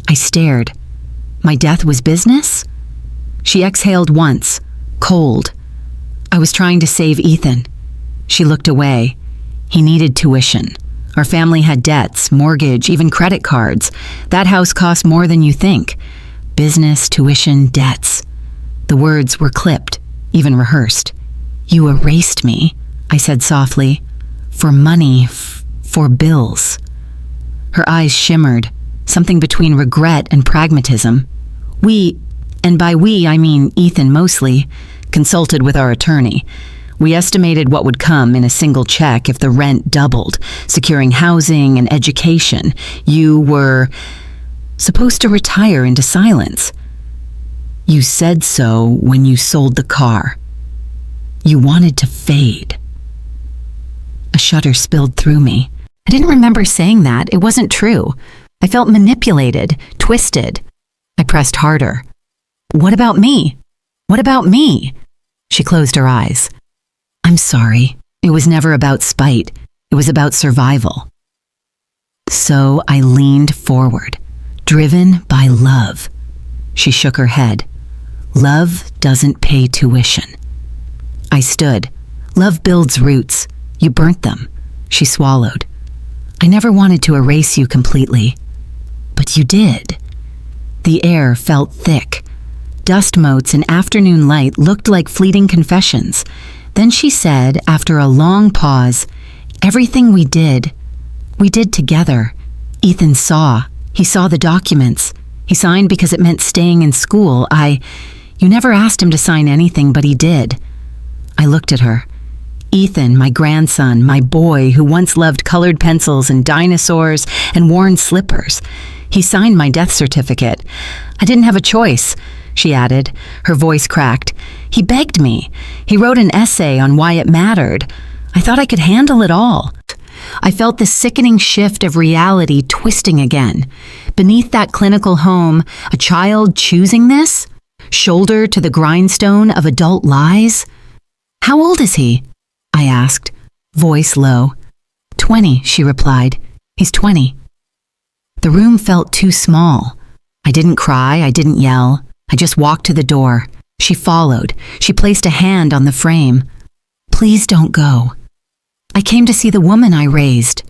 I stared. My death was business? She exhaled once, cold. "I was trying to save Ethan." She looked away. He needed tuition. Our family had debts, mortgage, even credit cards. That house cost more than you think. Business, tuition, debts. The words were clipped, even rehearsed. "You erased me," I said softly. "For money, for bills." Her eyes shimmered, something between regret and pragmatism. We, and by we I mean Ethan mostly, consulted with our attorney. We estimated what would come in a single check if the rent doubled, securing housing and education. You were supposed to retire into silence. You said so when you sold the car. You wanted to fade. A shudder spilled through me. I didn't remember saying that. It wasn't true. I felt manipulated, twisted. I pressed harder. "What about me? What about me?" She closed her eyes. "I'm sorry. It was never about spite. It was about survival." So I leaned forward, driven by love. She shook her head. "Love doesn't pay tuition." I stood. "Love builds roots. You burnt them." She swallowed. "I never wanted to erase you completely. But you did." The air felt thick. Dust motes in afternoon light looked like fleeting confessions. Then she said, after a long pause, "Everything we did together. Ethan saw. He saw the documents. He signed because it meant staying in school. You never asked him to sign anything, but he did." I looked at her. Ethan, my grandson, my boy who once loved colored pencils and dinosaurs and worn slippers. He signed my death certificate. I didn't have a choice, she added, her voice cracked. He begged me. He wrote an essay on why it mattered. I thought I could handle it all. I felt the sickening shift of reality twisting again. Beneath that clinical home, a child choosing this? shoulder to the grindstone of adult lies? How old is he? I asked, voice low. 20, she replied. He's 20. The room felt too small. I didn't cry, I didn't yell. I just walked to the door. She followed. She placed a hand on the frame. Please don't go. I came to see the woman I raised.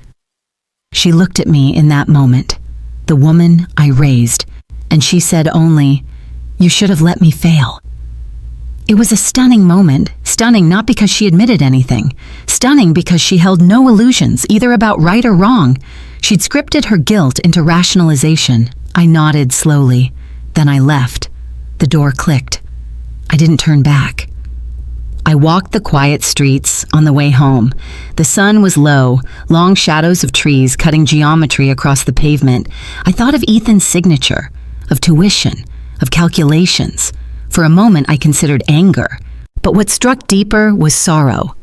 She looked at me in that moment, the woman I raised, and she said only, "You should have let me fail." It was a stunning moment, stunning not because she admitted anything, stunning because she held no illusions, either about right or wrong. She'd scripted her guilt into rationalization. I nodded slowly. Then I left. The door clicked. I didn't turn back. I walked the quiet streets on the way home. The sun was low, long shadows of trees cutting geometry across the pavement. I thought of Ethan's signature, of tuition, of calculations. For a moment, I considered anger. But what struck deeper was sorrow.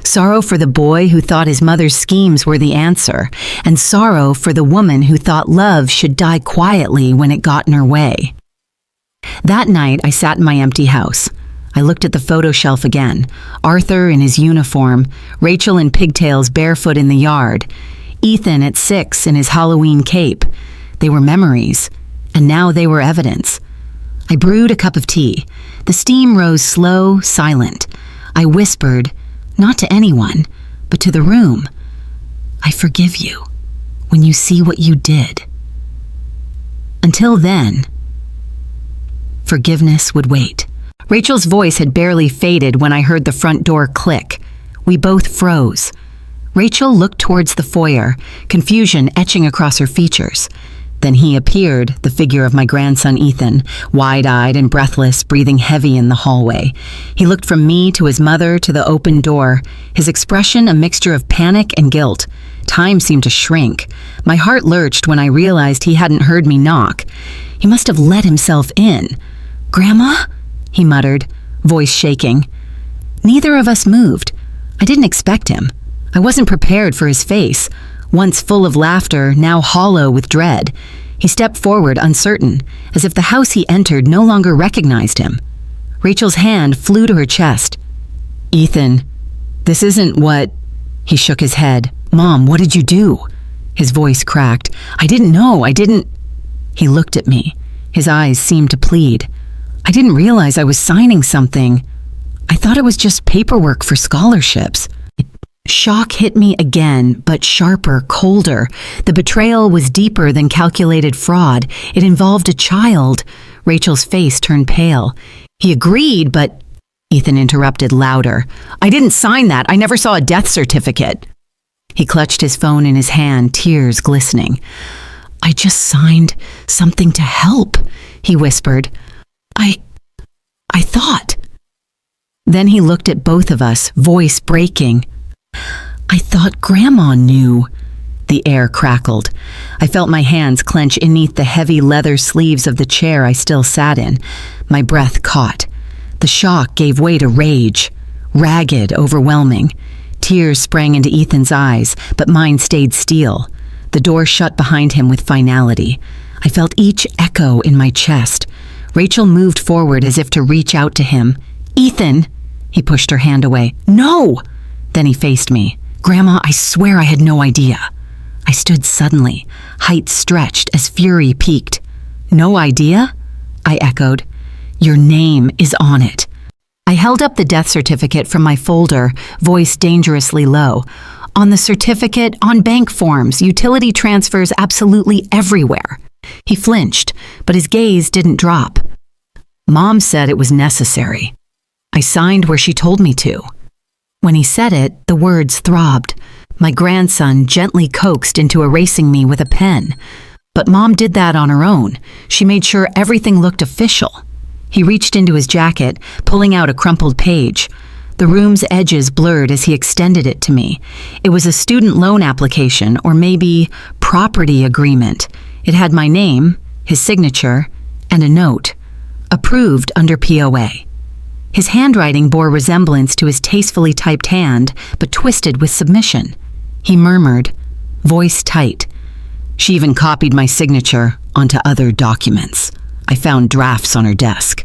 Sorrow for the boy who thought his mother's schemes were the answer, and sorrow for the woman who thought love should die quietly when it got in her way. That night, I sat in my empty house. I looked at the photo shelf again. Arthur in his uniform, Rachel in pigtails barefoot in the yard, Ethan at 6 in his Halloween cape. They were memories, and now they were evidence. I brewed a cup of tea. The steam rose slow, silent. I whispered, not to anyone, but to the room, "I forgive you when you see what you did." Until then, forgiveness would wait. Rachel's voice had barely faded when I heard the front door click. We both froze. Rachel looked towards the foyer, confusion etching across her features. Then he appeared, the figure of my grandson Ethan, wide-eyed and breathless, breathing heavy in the hallway. He looked from me to his mother to the open door, his expression a mixture of panic and guilt. Time seemed to shrink. My heart lurched when I realized he hadn't heard me knock. He must have let himself in. "Grandma?" he muttered, voice shaking. Neither of us moved. I didn't expect him. I wasn't prepared for his face. Once full of laughter, now hollow with dread. He stepped forward, uncertain, as if the house he entered no longer recognized him. Rachel's hand flew to her chest. "Ethan, this isn't what—" He shook his head. "Mom, what did you do?" His voice cracked. "I didn't know, I didn't—" He looked at me. His eyes seemed to plead. "I didn't realize I was signing something. I thought it was just paperwork for scholarships." Shock hit me again, but sharper, colder. The betrayal was deeper than calculated fraud. It involved a child. Rachel's face turned pale. "He agreed, but—" Ethan interrupted louder. "I didn't sign that. I never saw a death certificate." He clutched his phone in his hand, tears glistening. "I just signed something to help," he whispered. I thought." Then he looked at both of us, voice breaking. "I thought Grandma knew." The air crackled. I felt my hands clench beneath the heavy leather sleeves of the chair I still sat in. My breath caught. The shock gave way to rage. Ragged, overwhelming. Tears sprang into Ethan's eyes, but mine stayed steel. The door shut behind him with finality. I felt each echo in my chest. Rachel moved forward as if to reach out to him. "Ethan!" He pushed her hand away. "No!" Then he faced me. "Grandma, I swear I had no idea." I stood suddenly, height stretched as fury peaked. "No idea?" I echoed. "Your name is on it." I held up the death certificate from my folder, voice dangerously low. "On the certificate, on bank forms, utility transfers absolutely everywhere." He flinched, but his gaze didn't drop. "Mom said it was necessary. I signed where she told me to." When he said it, the words throbbed. My grandson gently coaxed into erasing me with a pen. But Mom did that on her own. She made sure everything looked official. He reached into his jacket, pulling out a crumpled page. The room's edges blurred as he extended it to me. It was a student loan application, or maybe property agreement. It had my name, his signature, and a note. Approved under POA. His handwriting bore resemblance to his tastefully typed hand, but twisted with submission. He murmured, voice tight. She even copied my signature onto other documents. I found drafts on her desk.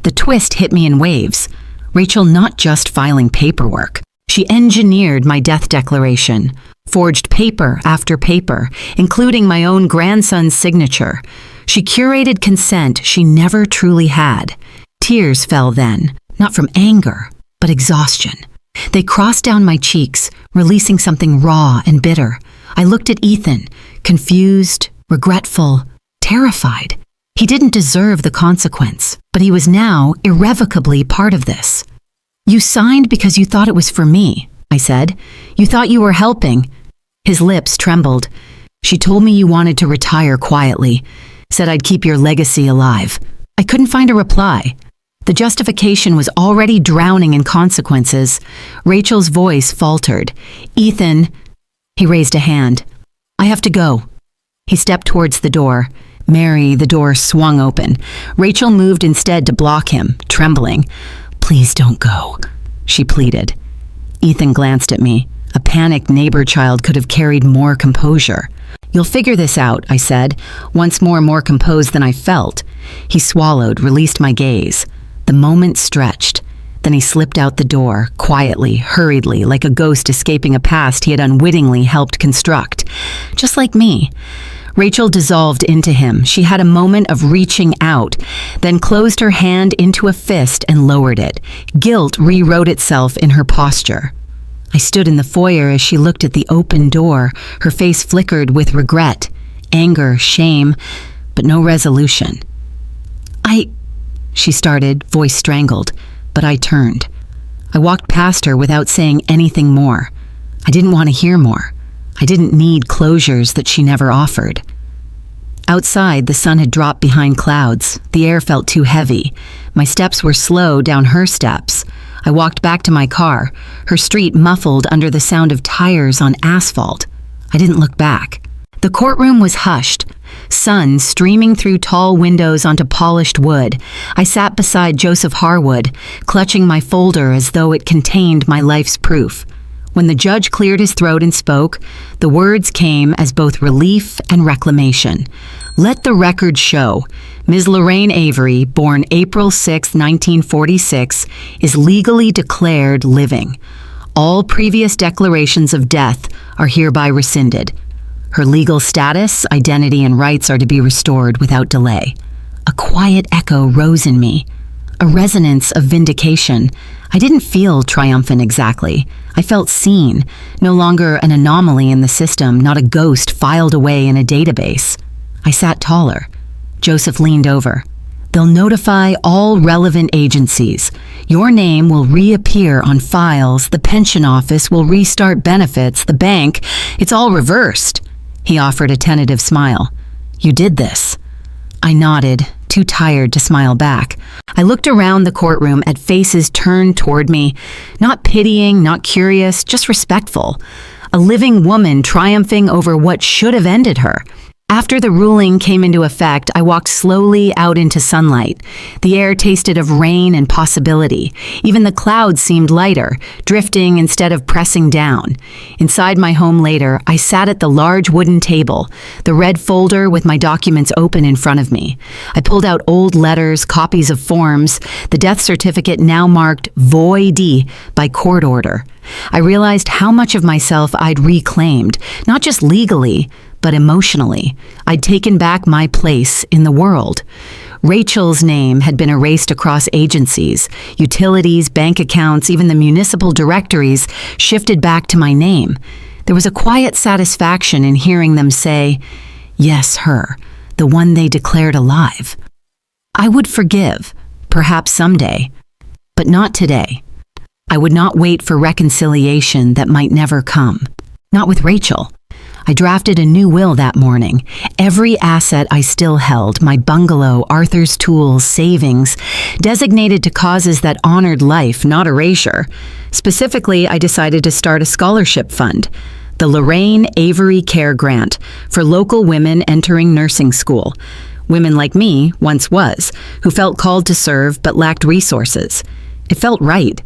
The twist hit me in waves. Rachel not just filing paperwork. She engineered my death declaration, forged paper after paper, including my own grandson's signature. She curated consent she never truly had. Tears fell then, not from anger, but exhaustion. They crossed down my cheeks, releasing something raw and bitter. I looked at Ethan, confused, regretful, terrified. He didn't deserve the consequence, but he was now irrevocably part of this. "You signed because you thought it was for me," I said. "You thought you were helping." His lips trembled. "She told me you wanted to retire quietly, said I'd keep your legacy alive." I couldn't find a reply. The justification was already drowning in consequences. Rachel's voice faltered. "Ethan," he raised a hand. "I have to go." He stepped towards the door. Mary, the door swung open. Rachel moved instead to block him, trembling. "Please don't go," she pleaded. Ethan glanced at me. A panicked neighbor child could have carried more composure. "You'll figure this out," I said, once more composed than I felt. He swallowed, released my gaze. The moment stretched. Then he slipped out the door, quietly, hurriedly, like a ghost escaping a past he had unwittingly helped construct. Just like me. Rachel dissolved into him. She had a moment of reaching out, then closed her hand into a fist and lowered it. Guilt rewrote itself in her posture. I stood in the foyer as she looked at the open door. Her face flickered with regret, anger, shame, but no resolution. She started, voice strangled, but I turned. I walked past her without saying anything more. I didn't want to hear more. I didn't need closures that she never offered. Outside, the sun had dropped behind clouds. The air felt too heavy. My steps were slow down her steps. I walked back to my car, her street muffled under the sound of tires on asphalt. I didn't look back. The courtroom was hushed, sun streaming through tall windows onto polished wood. I sat beside Joseph Harwood, clutching my folder as though it contained my life's proof. When the judge cleared his throat and spoke, the words came as both relief and reclamation. "Let the record show. Ms. Lorraine Avery, born April 6, 1946, is legally declared living. All previous declarations of death are hereby rescinded. Her legal status, identity, and rights are to be restored without delay." A quiet echo rose in me, a resonance of vindication. I didn't feel triumphant exactly. I felt seen, no longer an anomaly in the system, not a ghost filed away in a database. I sat taller. Joseph leaned over. "They'll notify all relevant agencies. Your name will reappear on files. The pension office will restart benefits. The bank, it's all reversed." He offered a tentative smile. "You did this." I nodded, too tired to smile back. I looked around the courtroom at faces turned toward me, not pitying, not curious, just respectful. A living woman triumphing over what should have ended her. After the ruling came into effect, I walked slowly out into sunlight. The air tasted of rain and possibility. Even the clouds seemed lighter, drifting instead of pressing down. Inside my home later, I sat at the large wooden table, the red folder with my documents open in front of me. I pulled out old letters, copies of forms, the death certificate now marked void by court order. I realized how much of myself I'd reclaimed, not just legally, but emotionally. I'd taken back my place in the world. Rachel's name had been erased across agencies, utilities, bank accounts, even the municipal directories shifted back to my name. There was a quiet satisfaction in hearing them say, "Yes, her, the one they declared alive." I would forgive, perhaps someday, but not today. I would not wait for reconciliation that might never come. Not with Rachel. I drafted a new will that morning. Every asset I still held, my bungalow, Arthur's tools, savings, designated to causes that honored life, not erasure. Specifically, I decided to start a scholarship fund, the Lorraine Avery Care Grant, for local women entering nursing school. Women like me once was, who felt called to serve but lacked resources. It felt right.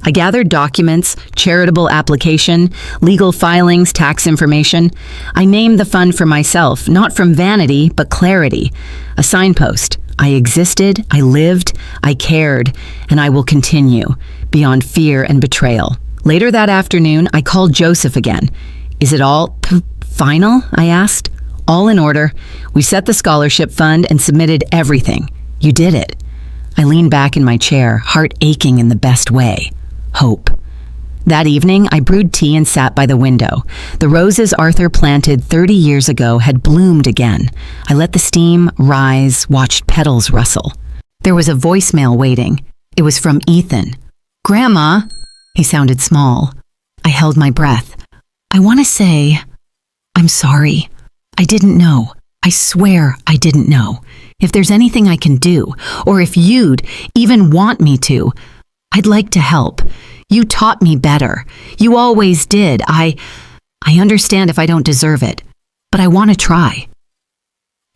I gathered documents, charitable application, legal filings, tax information. I named the fund for myself, not from vanity, but clarity. A signpost. I existed, I lived, I cared, and I will continue, beyond fear and betrayal. Later that afternoon, I called Joseph again. Is it all final? I asked. All in order. We set the scholarship fund and submitted everything. You did it. I leaned back in my chair, heart aching in the best way. Hope. That evening, I brewed tea and sat by the window. The roses Arthur planted 30 years ago had bloomed again. I let the steam rise, watched petals rustle. There was a voicemail waiting. It was from Ethan. Grandma. He sounded small. I held my breath. I want to say, I'm sorry. I didn't know. I swear I didn't know. If there's anything I can do, or if you'd even want me to, I'd like to help. You taught me better. You always did. I understand if I don't deserve it, but I want to try.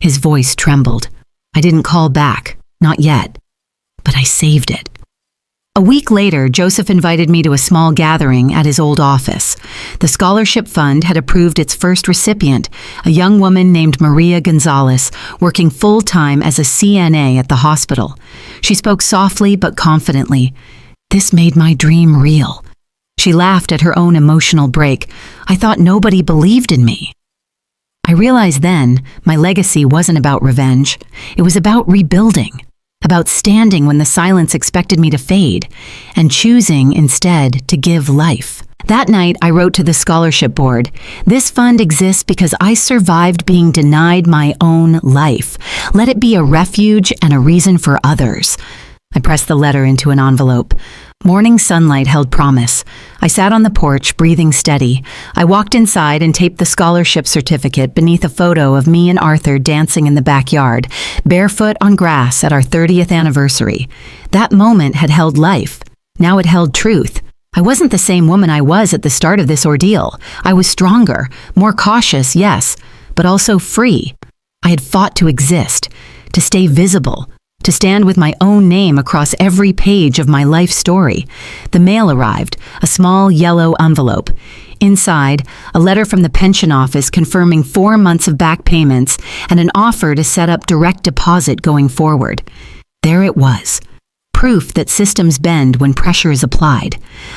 His voice trembled. I didn't call back, not yet, but I saved it. A week later, Joseph invited me to a small gathering at his old office. The scholarship fund had approved its first recipient, a young woman named Maria Gonzalez, working full-time as a CNA at the hospital. She spoke softly but confidently. This made my dream real. She laughed at her own emotional break. I thought nobody believed in me. I realized then my legacy wasn't about revenge. It was about rebuilding. About standing when the silence expected me to fade, and choosing instead to give life. That night, I wrote to the scholarship board, "This fund exists because I survived being denied my own life. Let it be a refuge and a reason for others." I pressed the letter into an envelope. Morning sunlight held promise. I sat on the porch, breathing steady. I walked inside and taped the scholarship certificate beneath a photo of me and Arthur dancing in the backyard, barefoot on grass at our 30th anniversary. That moment had held life. Now it held truth. I wasn't the same woman I was at the start of this ordeal. I was stronger, more cautious, yes, but also free. I had fought to exist, to stay visible, to stand with my own name across every page of my life story. The mail arrived, a small yellow envelope. Inside, a letter from the pension office confirming 4 months of back payments and an offer to set up direct deposit going forward. There it was. Proof that systems bend when pressure is applied.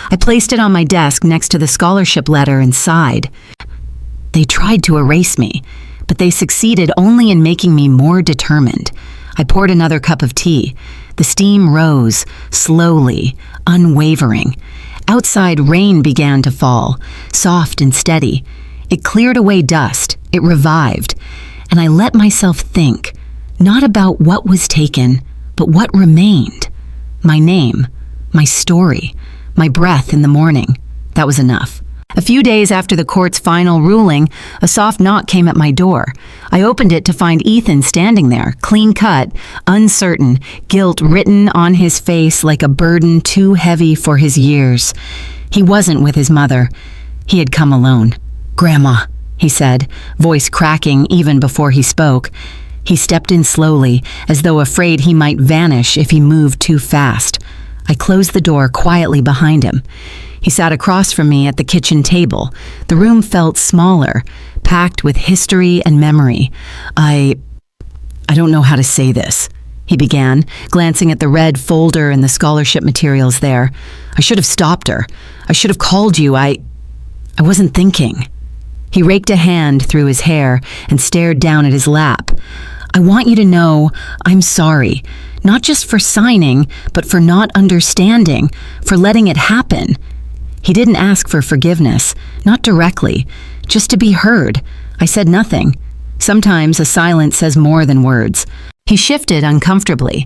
I placed it on my desk next to the scholarship letter and sighed. They tried to erase me, but they succeeded only in making me more determined. I poured another cup of tea. The steam rose, slowly, unwavering. Outside, rain began to fall, soft and steady. It cleared away dust, it revived, and I let myself think, not about what was taken, but what remained. My name, my story, my breath in the morning. That was enough. A few days after the court's final ruling, a soft knock came at my door. I opened it to find Ethan standing there, clean-cut, uncertain, guilt written on his face like a burden too heavy for his years. He wasn't with his mother. He had come alone. "Grandma," he said, voice cracking even before he spoke. He stepped in slowly, as though afraid he might vanish if he moved too fast. I closed the door quietly behind him. He sat across from me at the kitchen table. The room felt smaller, packed with history and memory. I don't know how to say this, he began, glancing at the red folder and the scholarship materials there. I should have stopped her. I should have called you. I wasn't thinking. He raked a hand through his hair and stared down at his lap. I want you to know I'm sorry, not just for signing, but for not understanding, for letting it happen. He didn't ask for forgiveness, not directly, just to be heard. I said nothing. Sometimes a silence says more than words. He shifted uncomfortably.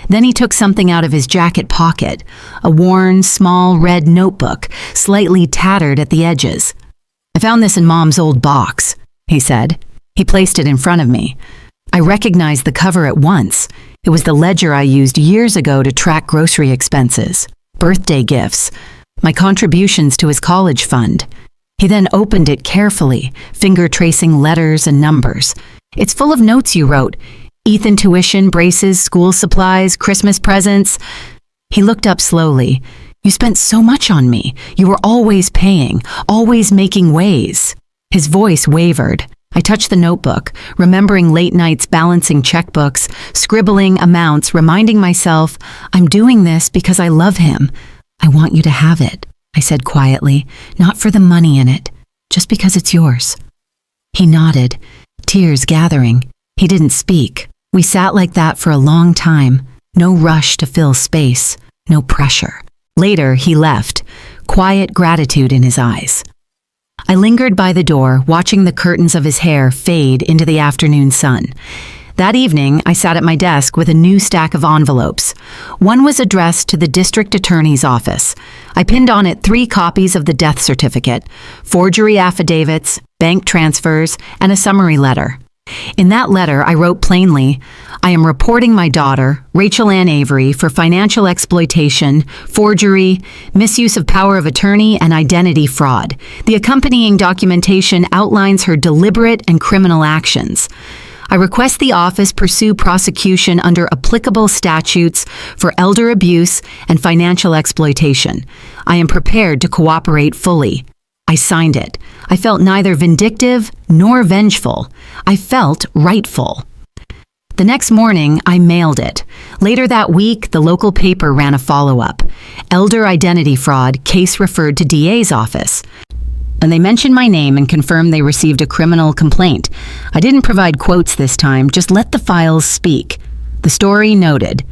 Then he took something out of his jacket pocket, a worn, small red notebook, slightly tattered at the edges. "I found this in Mom's old box," he said. He placed it in front of me. I recognized the cover at once. It was the ledger I used years ago to track grocery expenses, birthday gifts, my contributions to his college fund. He then opened it carefully, finger tracing letters and numbers. "It's full of notes you wrote. Ethan tuition, braces, school supplies, Christmas presents." He looked up slowly. You spent so much on me. You were always paying, always making ways." His voice wavered. I touched the notebook, remembering late nights balancing checkbooks, scribbling amounts, reminding myself, "I'm doing this because I love him. I want you to have it," I said quietly, "not for the money in it, just because it's yours." He nodded, tears gathering. He didn't speak. We sat like that for a long time, no rush to fill space, no pressure. Later, he left, quiet gratitude in his eyes. I lingered by the door, watching the curtains of his hair fade into the afternoon sun. That evening, I sat at my desk with a new stack of envelopes. One was addressed to the district attorney's office. I pinned on it 3 copies of the death certificate, forgery affidavits, bank transfers, and a summary letter. In that letter, I wrote plainly, "I am reporting my daughter, Rachel Ann Avery, for financial exploitation, forgery, misuse of power of attorney, and identity fraud. The accompanying documentation outlines her deliberate and criminal actions. I request the office pursue prosecution under applicable statutes for elder abuse and financial exploitation. I am prepared to cooperate fully." I signed it. I felt neither vindictive nor vengeful. I felt rightful. The next morning, I mailed it. Later that week, the local paper ran a follow-up. Elder identity fraud, case referred to DA's office. And they mentioned my name and confirmed they received a criminal complaint. I didn't provide quotes this time, just let the files speak. The story noted,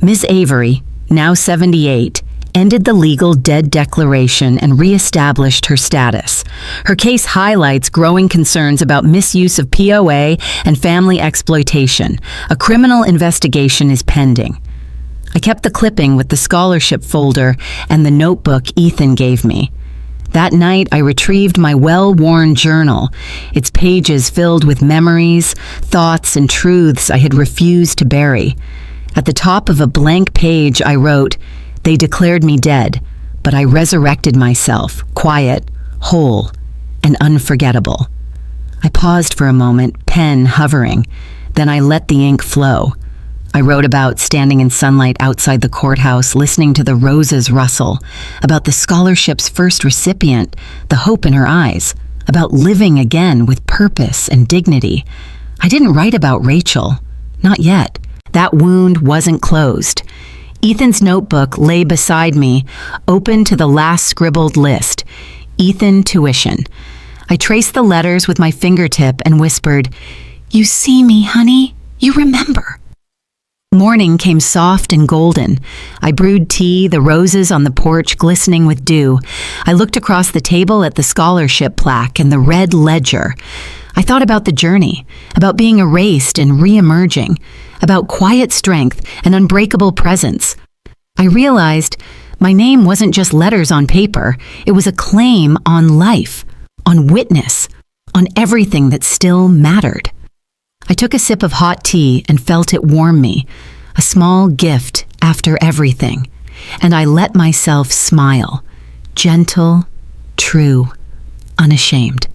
Ms. Avery, now 78, ended the legal dead declaration and re-established her status. Her case highlights growing concerns about misuse of POA and family exploitation. A criminal investigation is pending. I kept the clipping with the scholarship folder and the notebook Ethan gave me. That night, I retrieved my well-worn journal, its pages filled with memories, thoughts, and truths I had refused to bury. At the top of a blank page, I wrote, "They declared me dead, but I resurrected myself, quiet, whole, and unforgettable." I paused for a moment, pen hovering. Then I let the ink flow. I wrote about standing in sunlight outside the courthouse, listening to the roses rustle, about the scholarship's first recipient, the hope in her eyes, about living again with purpose and dignity. I didn't write about Rachel. Not yet. That wound wasn't closed. Ethan's notebook lay beside me, open to the last scribbled list, Ethan tuition. I traced the letters with my fingertip and whispered, "You see me, honey? You remember." Morning came soft and golden. I brewed tea, the roses on the porch glistening with dew. I looked across the table at the scholarship plaque and the red ledger. I thought about the journey, about being erased and re-emerging, about quiet strength and unbreakable presence. I realized my name wasn't just letters on paper, it was a claim on life, on witness, on everything that still mattered. I took a sip of hot tea and felt it warm me, a small gift after everything, and I let myself smile, gentle, true, unashamed.